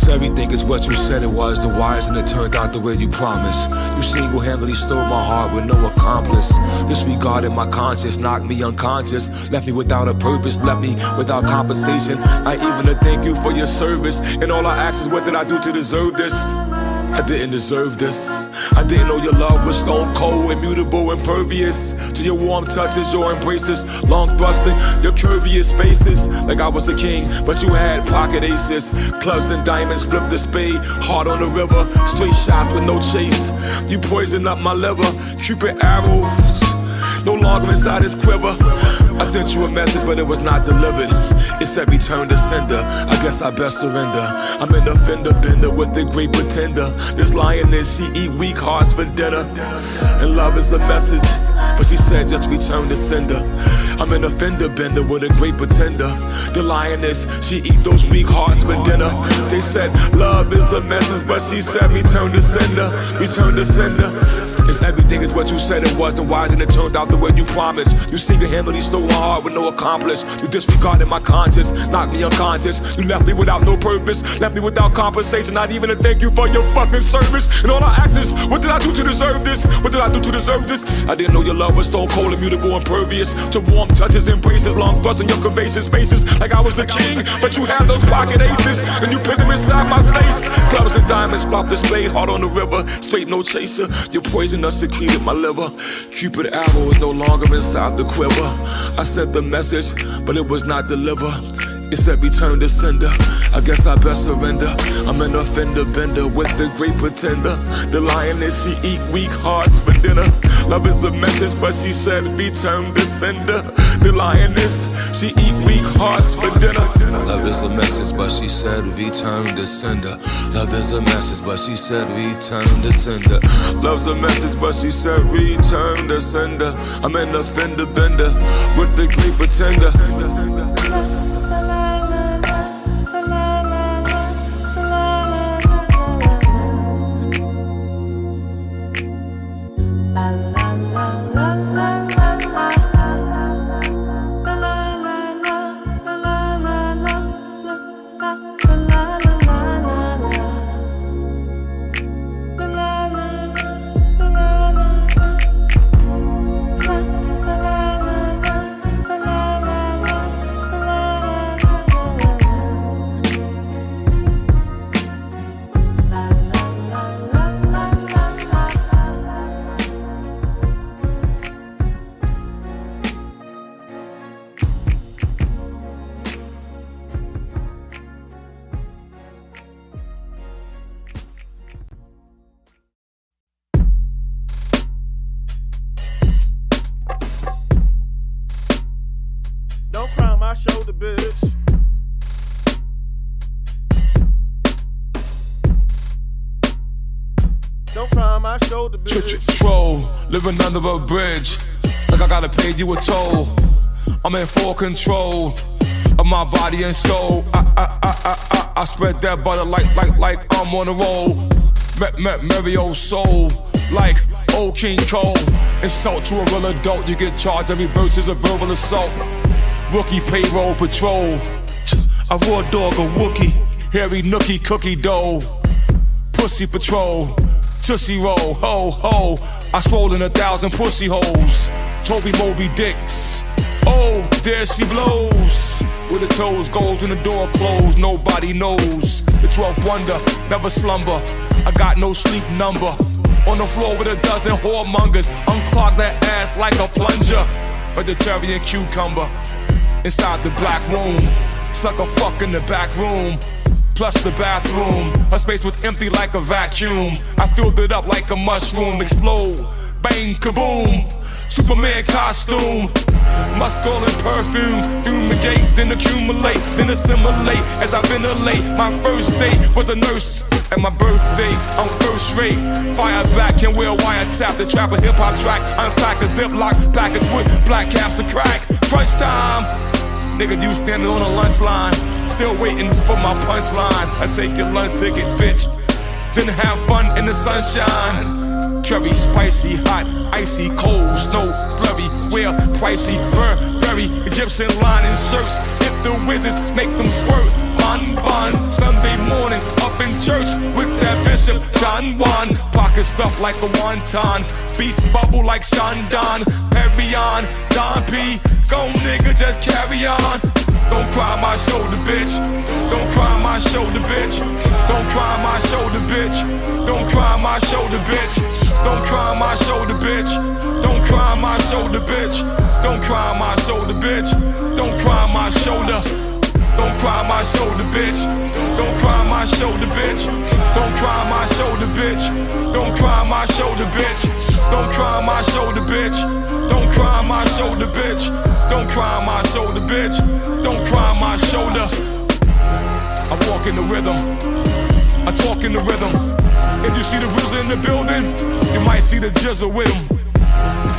Everything is what you said it was, the wires, and it turned out the way you promised. You single-handedly stole my heart with no accomplice. Disregarded my conscience, knocked me unconscious, left me without a purpose, left me without compensation. I even to thank you for your service, and all I ask is what did I do to deserve this? I didn't deserve this. I didn't know your love was stone cold, immutable, impervious to your warm touches, your embraces, long thrusting, your curviest spaces. Like I was the king, but you had pocket aces, clubs and diamonds, flipped the spade, hard on the river, straight shots with no chase. You poisoned up my liver, Cupid arrows, no longer inside his quiver. I sent you a message, but it was not delivered. It said return to sender. I guess I best surrender. I'm in a fender bender with the great pretender. This lioness, she eat weak hearts for dinner. And love is a message, but she said just return to sender. I'm in a fender bender with a great pretender. The lioness, she eat those weak hearts for dinner. They said love is a message, but she said return to sender. Return to sender. It's everything is what you said it was, and why isn't it turned out the way you promised? You single-handedly stole my heart with no accomplice. You disregarded my conscience, knocked me unconscious. You left me without no purpose, left me without compensation, not even a thank you for your fucking service. And all I ask is, what did I do to deserve this? What did I do to deserve this? I didn't know your love was stone cold, immutable, impervious to warm touches, embraces, long busting your curvaceous faces like I was the king. But you had those pocket aces, and you put them inside my face. Clubs and diamonds, flop displayed, hard on the river, straight no chaser. Your poison secreted my liver. Cupid arrow is no longer inside the quiver. I sent the message, but it was not delivered. It said return to sender. I guess I best surrender. I'm an offender bender with the great pretender. The lioness, she eat weak hearts for dinner. Love is a message, but she said return to sender. The lioness, she eat weak hearts for dinner. Love is a message, but she said return to sender. Love is a message, but she said return to sender. Love's a message, but she said return to sender. I'm an offender bender with the great pretender. Shoulder, bitch. Don't cry on my shoulder, bitch. Troll, living under a bridge, like I gotta pay you a toll. I'm in full control of my body and soul. I spread that butter like I'm on a roll. Merry old soul, like old King Cole. Insult to a real adult, you get charged. Every verse is a verbal assault. Rookie payroll patrol. A raw dog, a Wookie. Hairy nookie cookie dough. Pussy patrol. Tootsie roll, ho ho. I swole in 1,000 pussy holes. Toby Moby Dicks. Oh, there she blows. With her toes goes when the door closed. Nobody knows. The 12th wonder, never slumber. I got no sleep number. On the floor with a dozen whoremongers. Unclog that ass like a plunger. Vegetarian cucumber. Inside the black room, stuck a fuck in the back room, plus the bathroom. Her space was empty like a vacuum. I filled it up like a mushroom. Explode, bang, kaboom. Superman costume, muscle and perfume. Fumigate, then accumulate, then assimilate. As I ventilate, my first date was a nurse. At my birthday, I'm first rate. Fire back and wear wiretap. The trap a hip hop track. Unpack a ziplock package with black caps and crack. Crunch time. Nigga, you standing on a lunch line, still waiting for my punchline. I take your lunch ticket, bitch, then have fun in the sunshine. Cherry, spicy, hot, icy, cold, snow, flurry, wear pricey, Burberry, Egyptian lining shirts. Hit the wizards, make them squirt. Bonbons, Sunday morning, up in church with that Bishop Don Juan. Pocket stuffed like a wonton, beast bubble like Shandon. Perry on, Don P. Go nigga, just carry on. Don't cry my shoulder, bitch. Don't cry my shoulder, bitch. Don't cry my shoulder, bitch. Don't cry my shoulder, bitch. Don't cry my shoulder, bitch. Don't cry my shoulder, bitch. Don't cry my shoulder, bitch. Don't cry my shoulder. Don't cry my shoulder, bitch. Don't cry my shoulder, bitch. Don't cry my shoulder, bitch. Don't cry my shoulder, bitch. Don't cry my shoulder, bitch. Don't cry my shoulder, bitch. Don't cry on my shoulder, bitch. Don't cry on my shoulder. I walk in the rhythm. I talk in the rhythm. If you see the RZA in the building, you might see the jizzle with him.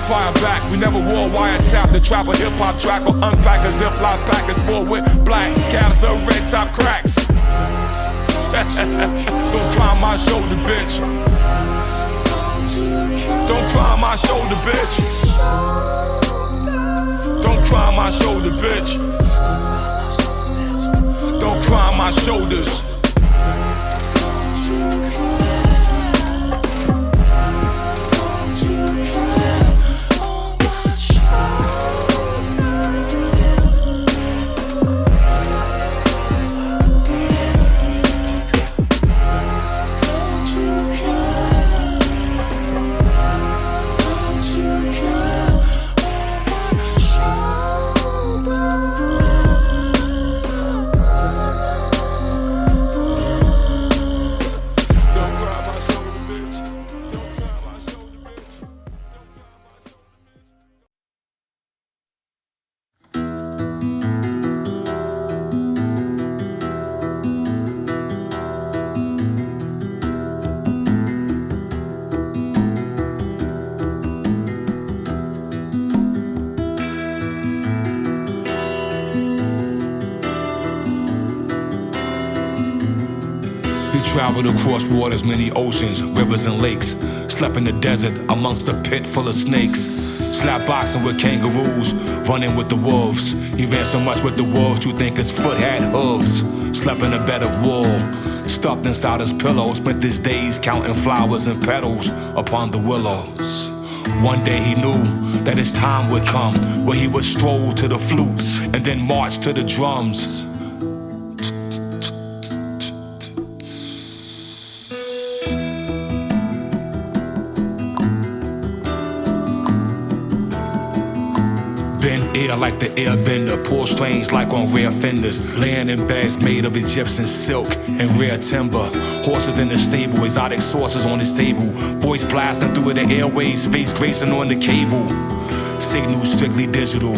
Fire back, we never wore wiretap. The trap a hip-hop track or unpack a ziploc package full with black caps or red top cracks. Don't cry on my shoulder, bitch. Don't cry on my shoulder, bitch. Don't cry on my shoulder, bitch. Don't cry on my shoulders. Traveled across waters, many oceans, rivers and lakes. Slept in the desert amongst a pit full of snakes. Slap boxing with kangaroos, running with the wolves. He ran so much with the wolves, you think his foot had hooves. Slept in a bed of wool, stuffed inside his pillow. Spent his days counting flowers and petals upon the willows. One day he knew that his time would come, where he would stroll to the flutes and then march to the drums. Bend air like the airbender, pull strings like on rare fenders. Laying in beds made of Egyptian silk and rare timber. Horses in the stable, exotic sauces on his table. Voice blasting through the airways, face gracing on the cable. Signal strictly digital,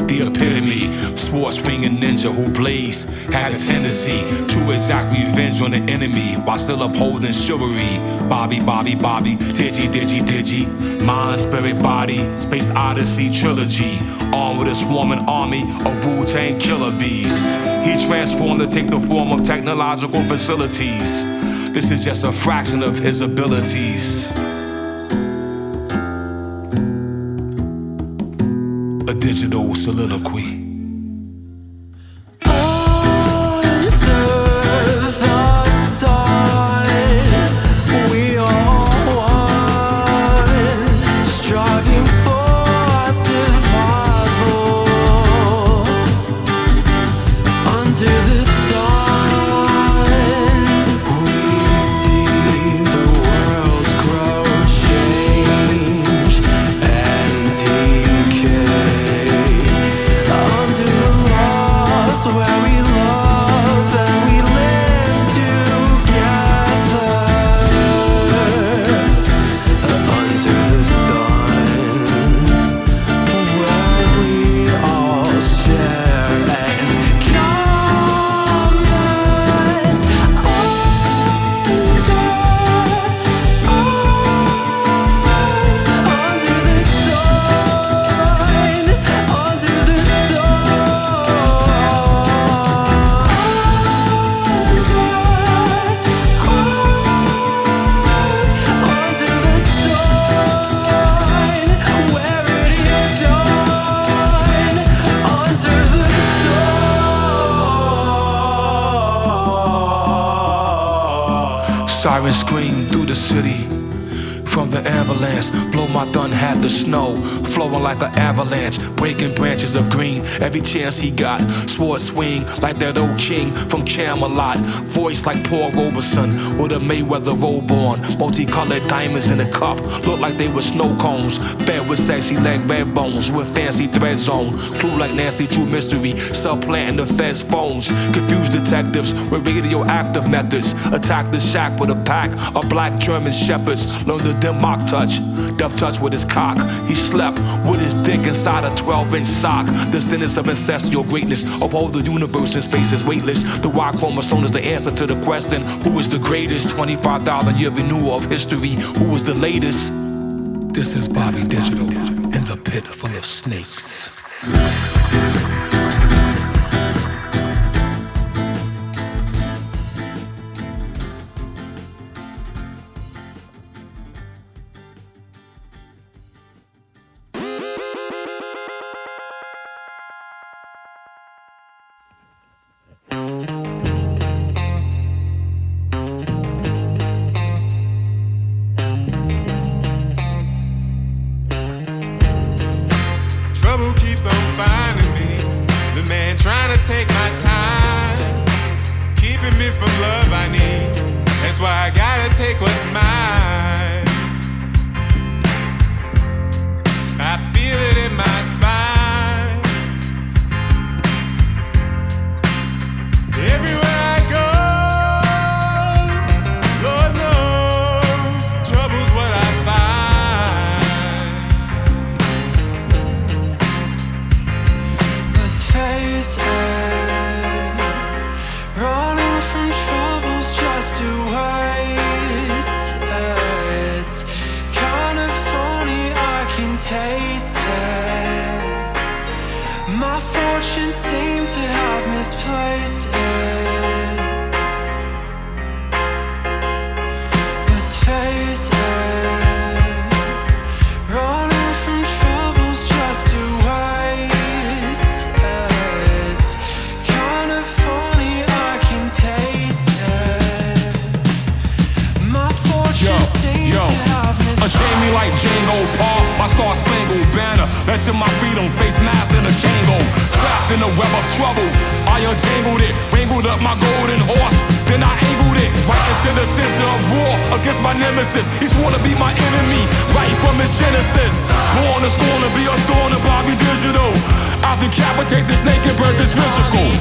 the epitome. Sports swinging ninja who blaze had a tendency to exact revenge on the enemy while still upholding chivalry. Bobby, Bobby, Bobby, Digi, Digi, Digi. Mind, spirit, body, Space Odyssey trilogy. Armed with a swarming army of Wu-Tang killer bees. He transformed to take the form of technological facilities. This is just a fraction of his abilities. A digital soliloquy. Sirens scream through the city. From the ambulance, blow my thun had the snow flowing like an avalanche, breaking branches of green every chance he got. Sword swing like that old king from Camelot. Voice like Paul Robeson with a Mayweather robe on. Multicolored diamonds in a cup, look like they were snow cones. Bed with sexy leg red bones with fancy threads on. Clue like Nancy Drew mystery, supplanting the Fed's phones. Confused detectives with radioactive methods. Attack the shack with a pack of black German shepherds. Learn the in mock touch, death touch with his cock. He slept with his dick inside a 12-inch sock. The sentence of ancestral greatness, of all the universe and space is weightless. The Y chromosome is the answer to the question, who is the greatest? 25,000 year renewal of history, who is the latest? This is Bobby Digital in the pit full of snakes. Trouble keeps on finding me. The man trying to take my time, keeping me from love I need. That's why I gotta take what's mine. I feel it in my spine. Everywhere I go, Lord knows, trouble's what I find. Let's face it, running from trouble's just a waste. It's kind of funny, I can taste it. My fortune seemed to have misplaced it. Let's face it, running from trouble's just a waste. It's kind of funny, I can taste it. My fortune seems to have Unchain me like Django, Paul, my star-spangled banner. That's in my freedom, face masked in a Django. Trapped in a web of trouble, I untangled it, wrangled up my golden horse, then I angled it right into the center of war against my nemesis. He swore to be my enemy, right from his genesis. Born to scorn to be a thorn to Bobby Digital. I'll decapitate this naked bird, this physical.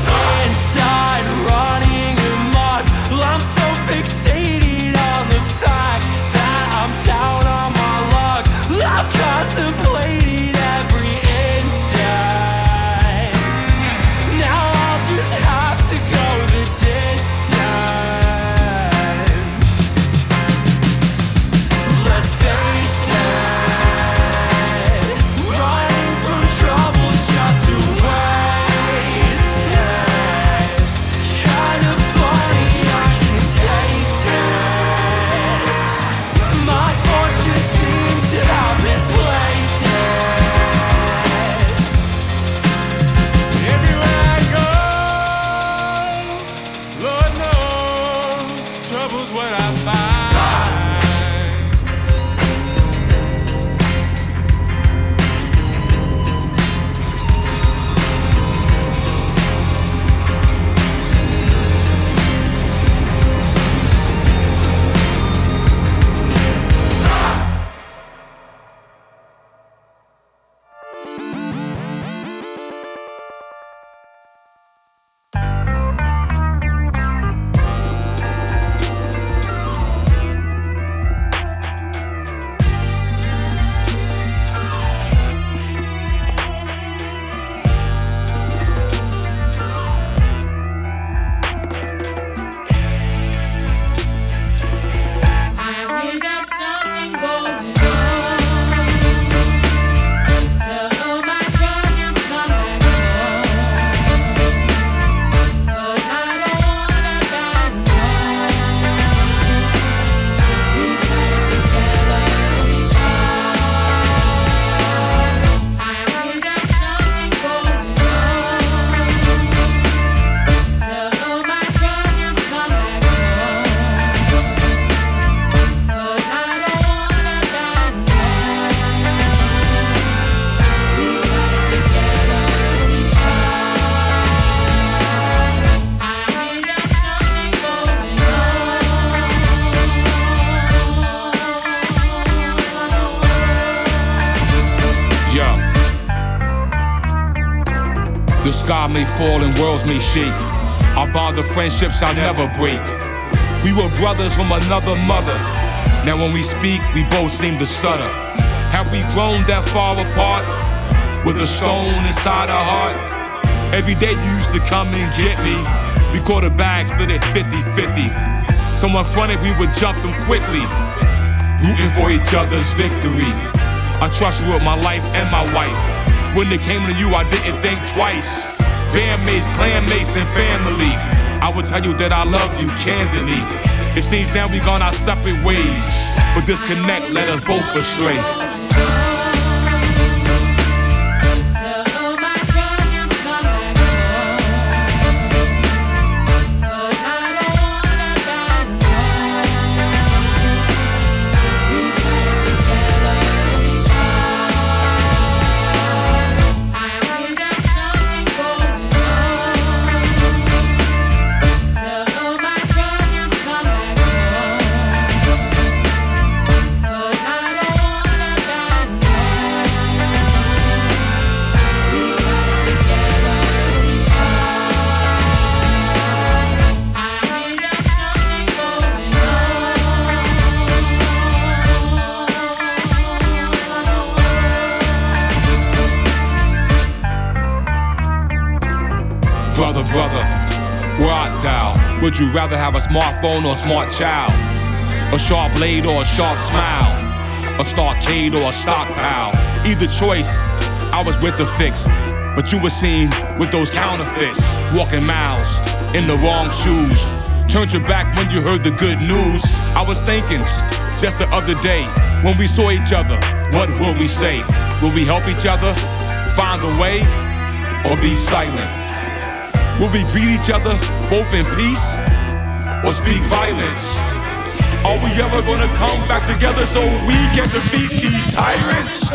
Inside, running amok. I'm so fixated on the fact that I'm down on my luck. I've contemplated every instance. Now I'll just have to go the distance. Let's face it, running from trouble's just a waste. It's kind of funny, I can taste it. My fortune seemed to have misplaced it. Everywhere I go, Lord knows, trouble's what I find. I hear there's something going on. Tell all my brothers come back home. 'Cause I don't wanna die alone. We play together and we shine. I hear there's something going on. Tell all my brothers come back home. 'Cause I don't wanna die alone. We play together and we shine. I hear there's something going Yeah. The sky may fall and worlds may shake. Our bond of friendship shall never break. We were brothers from another mother. Now when we speak, we both seem to stutter. Have we grown that far apart? With a stone inside our heart? Every day you used to come and get me. We caught a bag, split it 50-50. Someone fronted, we would jump them quickly, rooting for each other's victory. I trust you with my life and my wife. When it came to you, I didn't think twice. Bandmates, clanmates, and family. I would tell you that I love you candidly. It seems now we gone our separate ways, but disconnect led us both astray. Brother, where art thou? Would you rather have a smartphone or a smart child? A sharp blade or a sharp smile? A starcade or a stockpile? Either choice, I was with the fix, but you were seen with those counterfeits. Walking miles in the wrong shoes. Turned your back when you heard the good news. I was thinking, just the other day, when we saw each other, what will we say? Will we help each other, find a way, or be silent? Will we greet each other both in peace or speak violence? Are we ever gonna come back together so we can defeat these tyrants?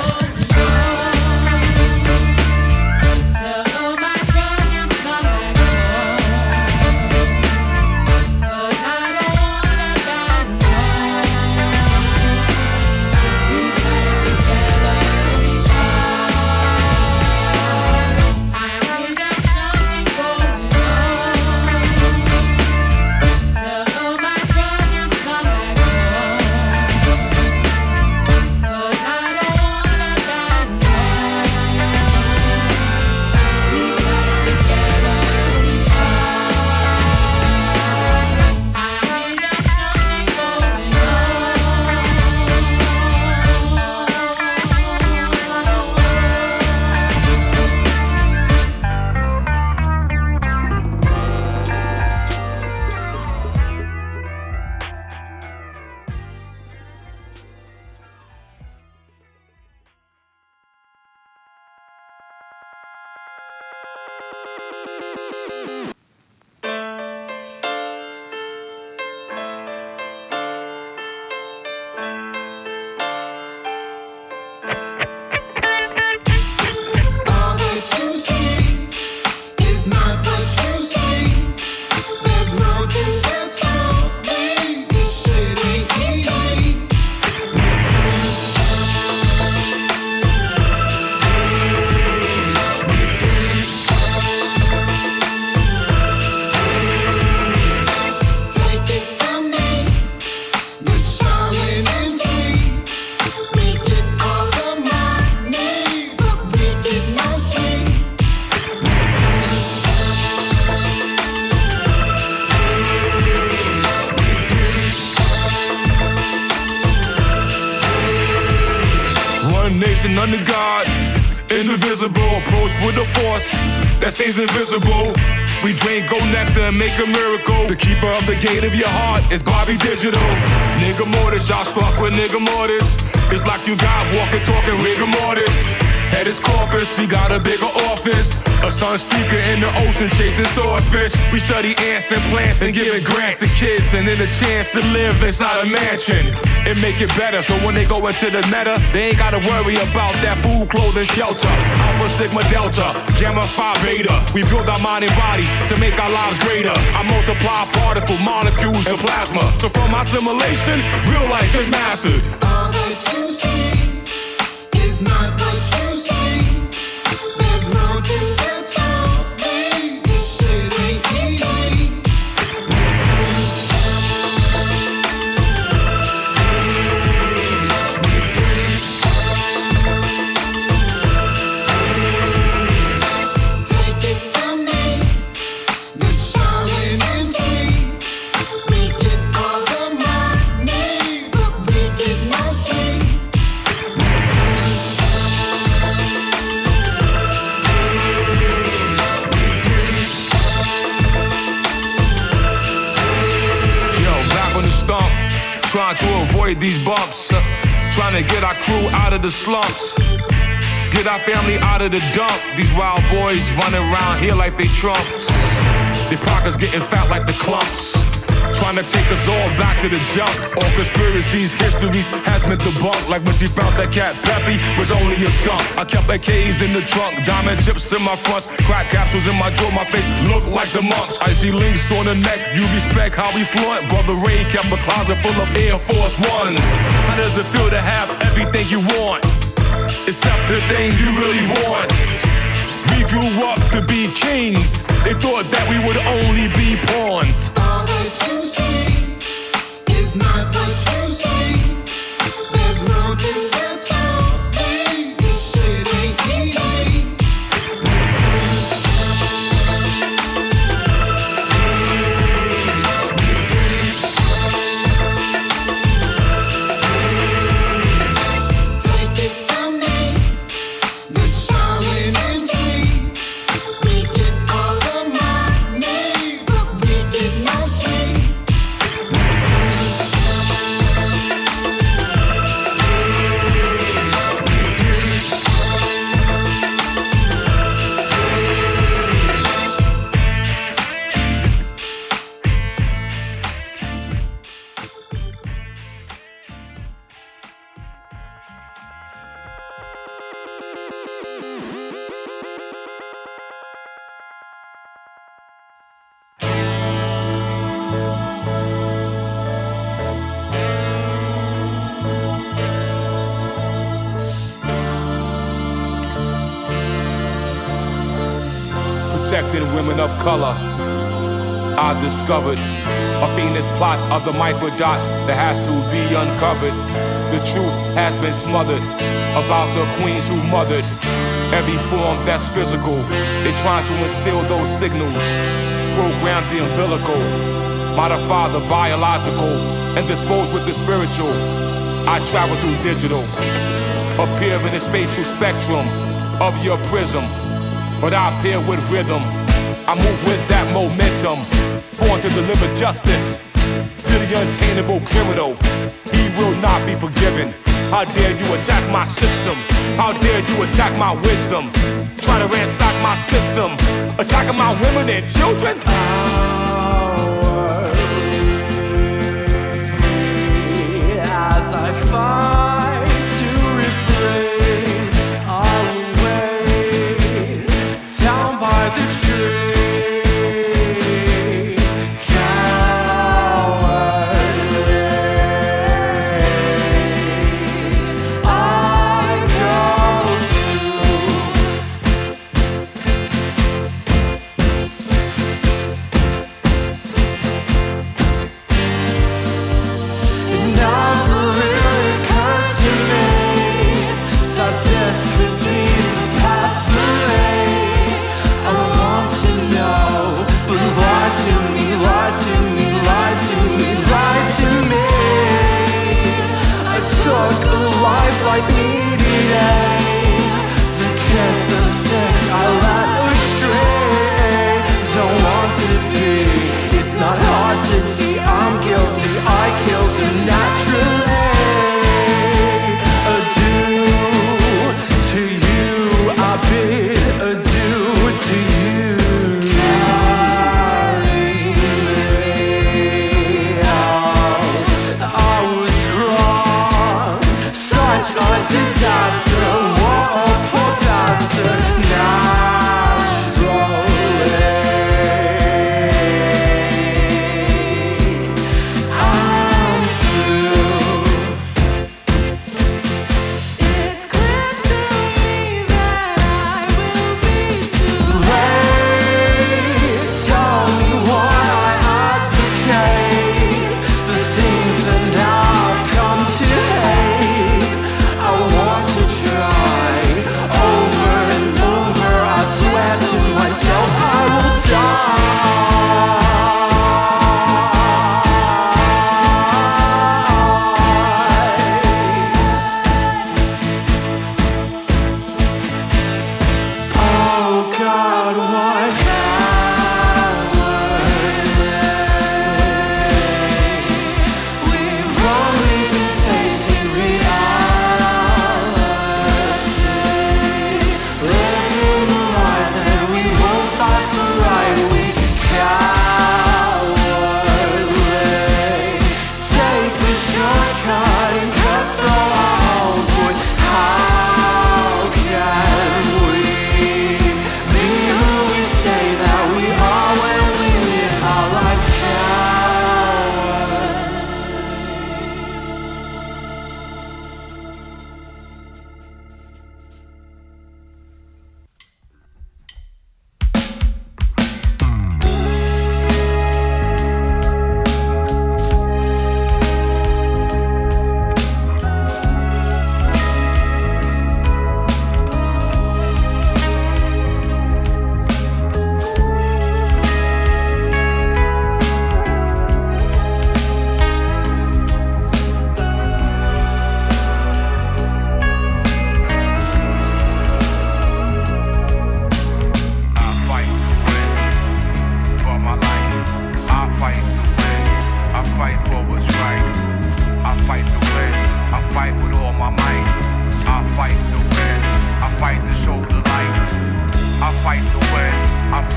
Nation under God, indivisible, approach with a force that seems invisible. We drink gold nectar and make a miracle. The keeper of the gate of your heart is Bobby Digital. Nigga mortis, y'all struck with nigga mortis. It's like you got walking, talking rigor mortis. At his corpus, we got a bigger office. A sun seeker in the ocean chasing swordfish. We study ants and plants and giving grants to kids, and then a chance to live inside a mansion. It make it better, so when they go into the meta, they ain't gotta worry about that food, clothing, shelter. Alpha, Sigma, Delta, Gamma, Phi, Beta. We build our mind and bodies to make our lives greater. I multiply particle, molecules, and plasma. So from our simulation, real life is mastered. All that you see is not what you see. There's more to this story. This shit ain't easy. avoid these bumps. Trying to get our crew out of the slumps. Get our family out of the dump. These wild boys running around here like they trumps. Their pockets getting fat like the clumps. Trying to take us all back to the junk. All conspiracies, histories has been debunked. Like when she found that cat Peppy was only a skunk. I kept AKs in the trunk, diamond chips in my fronts, crack capsules in my drawer. My face looked like the monks. Icy links on the neck, you respect how we flaunt. Brother Ray kept a closet full of Air Force Ones. How does it feel to have everything you want, except the thing you really want? We grew up to be kings. They thought that we would only be pawns. All that you see is not what you see. There's more to this story. This shit ain't easy. Take it from me, the Shaolin MC. We get all the money, but we get no sleep. Protecting women of color, I discovered a fiendish plot of the microdots that has to be uncovered. The truth has been smothered about the queens who mothered every form that's physical. They trying to instill those signals, program the umbilical, modify the biological, and dispose with the spiritual. I travel through digital, appear in the spatial spectrum of your prism, but I appear with rhythm. I move with that momentum, born to deliver justice to the untainable criminal. He will not be forgiven. How dare you attack my system? How dare you attack my wisdom? Trying to ransack my system, attacking my women and children. As I fight to refrain away down by the tree, cowardly I go through. It never really occurred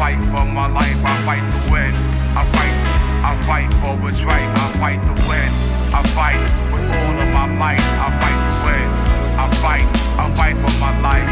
fight for my life, I fight to win. I fight for what's right, I fight to win. I fight with all of my might, I fight to win. I fight for my life.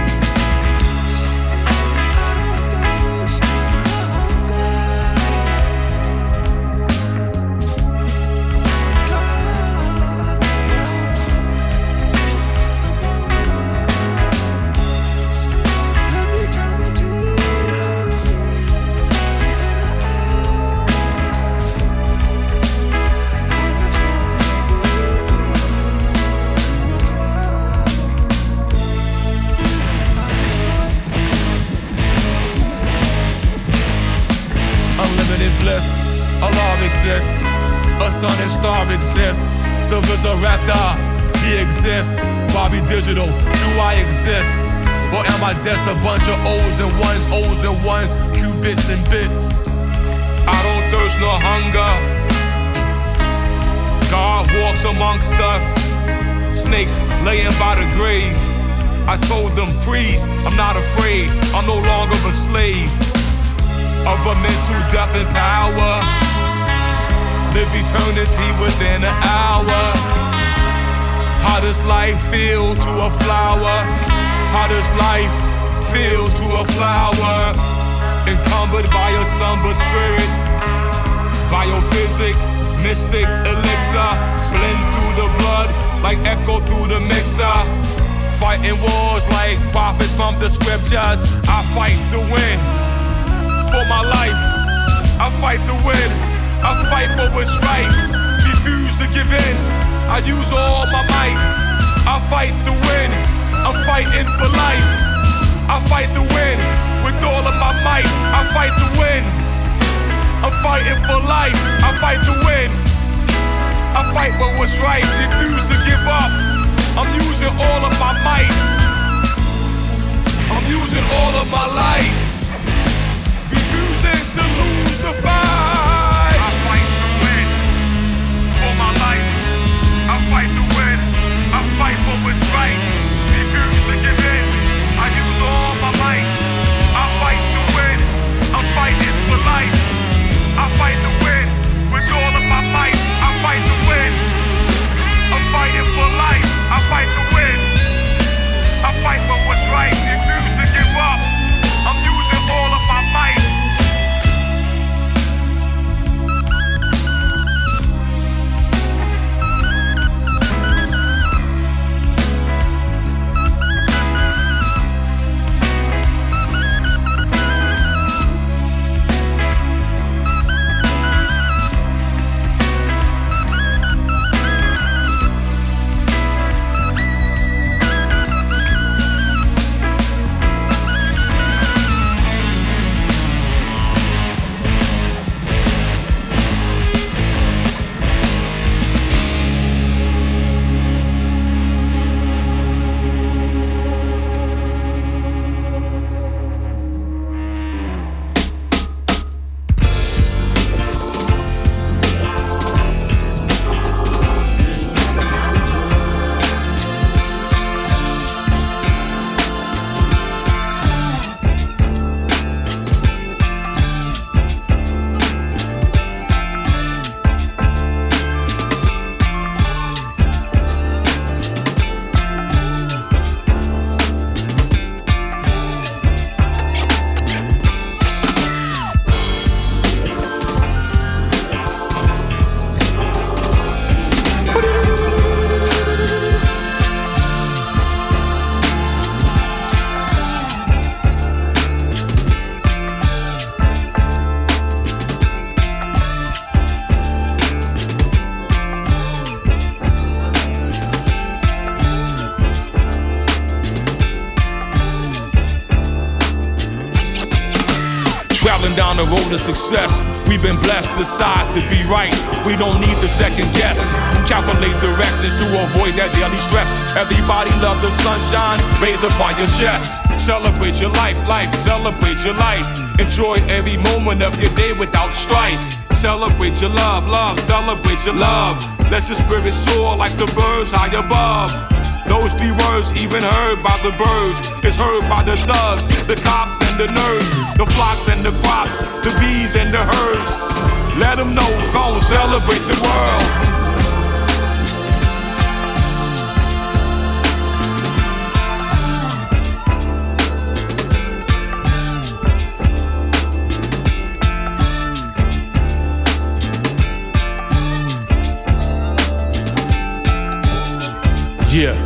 Bliss, a love exists, a sun and star exists. The RZA, he exists. Bobby Digital, do I exist? Or am I just a bunch of O's and ones, qubits and bits? I don't thirst nor hunger. God walks amongst us. Snakes laying by the grave. I told them, freeze, I'm not afraid. I'm no longer a slave of a mental death and power. Live eternity within an hour. How does life feel to a flower? How does life feel to a flower? Encumbered by a somber spirit, biophysic, mystic elixir, blend through the blood like echo through the mixer. Fighting wars like prophets from the scriptures. I fight to win. For my life, I fight to win. I fight for what's right. Refuse to give in. I use all my might. I fight to win. I'm fighting for life. I fight to win with all of my might. I fight to win. I'm fighting for life. I fight to win. I fight for what's right. Refuse to give up. I'm using all of my might. I'm using all of my life. Refusing to lose the fight. I fight to win for my life. I fight to win. I fight for what's right. Refuse to give in. I use all my might. I fight to win. I'm fighting for life. I fight to win with all of my might. I fight to win. I'm fighting for life. I fight to win. I fight for what's right. Refuse to give up. I'm using all of my might. Traveling down the road to success, we've been blessed, decide to be right. We don't need to second guess. Calculate directions to avoid that daily stress. Everybody love the sunshine, raise up on your chest. Celebrate your life, celebrate your life. Enjoy every moment of your day without strife. Celebrate your love, celebrate your love. Let your spirit soar like the birds high above. Those 3 words even heard by the birds is heard by the thugs, the cops and the nerds, the flocks and the crops, the bees and the herds. Let them know, go celebrate the world. Yeah.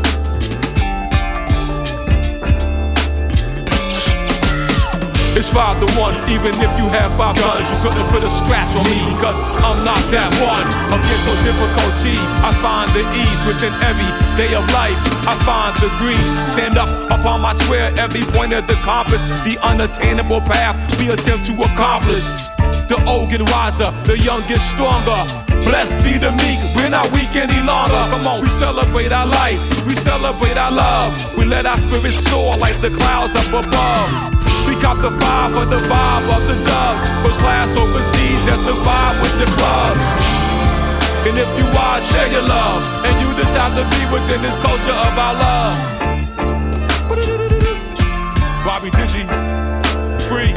It's 5 to 1, even if you have 5 guns, you couldn't put a scratch on me because I'm not that one. Against no difficulty, I find the ease within every day of life. I find degrees, stand up upon my square, every point of the compass, the unattainable path we attempt to accomplish. The old get wiser, the young get stronger. Blessed be the meek, we're not weak any longer. Come on, we celebrate our life, we celebrate our love. We let our spirits soar like the clouds up above. We got the vibe for the vibe of the doves. First class overseas at the vibe with your clubs. And if you are, share your love. And you decide to be within this culture of our love. Bobby Digi, free.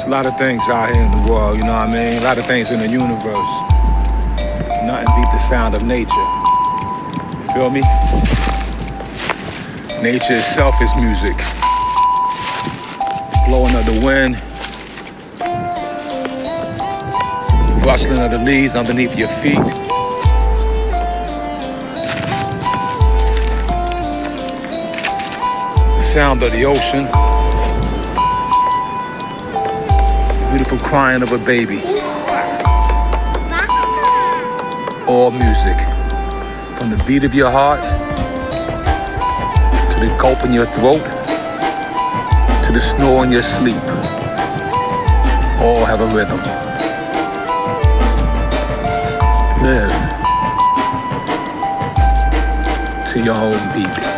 A lot of things out here in the world, you know what I mean? A lot of things in the universe. Nothing beat the sound of nature. You feel me? Nature itself is music. Blowing of the wind, rustling of the leaves underneath your feet. The sound of the ocean. Beautiful crying of a baby. All music. From the beat of your heart, to the gulp in your throat, to the snore in your sleep. All have a rhythm. Live to your own beat.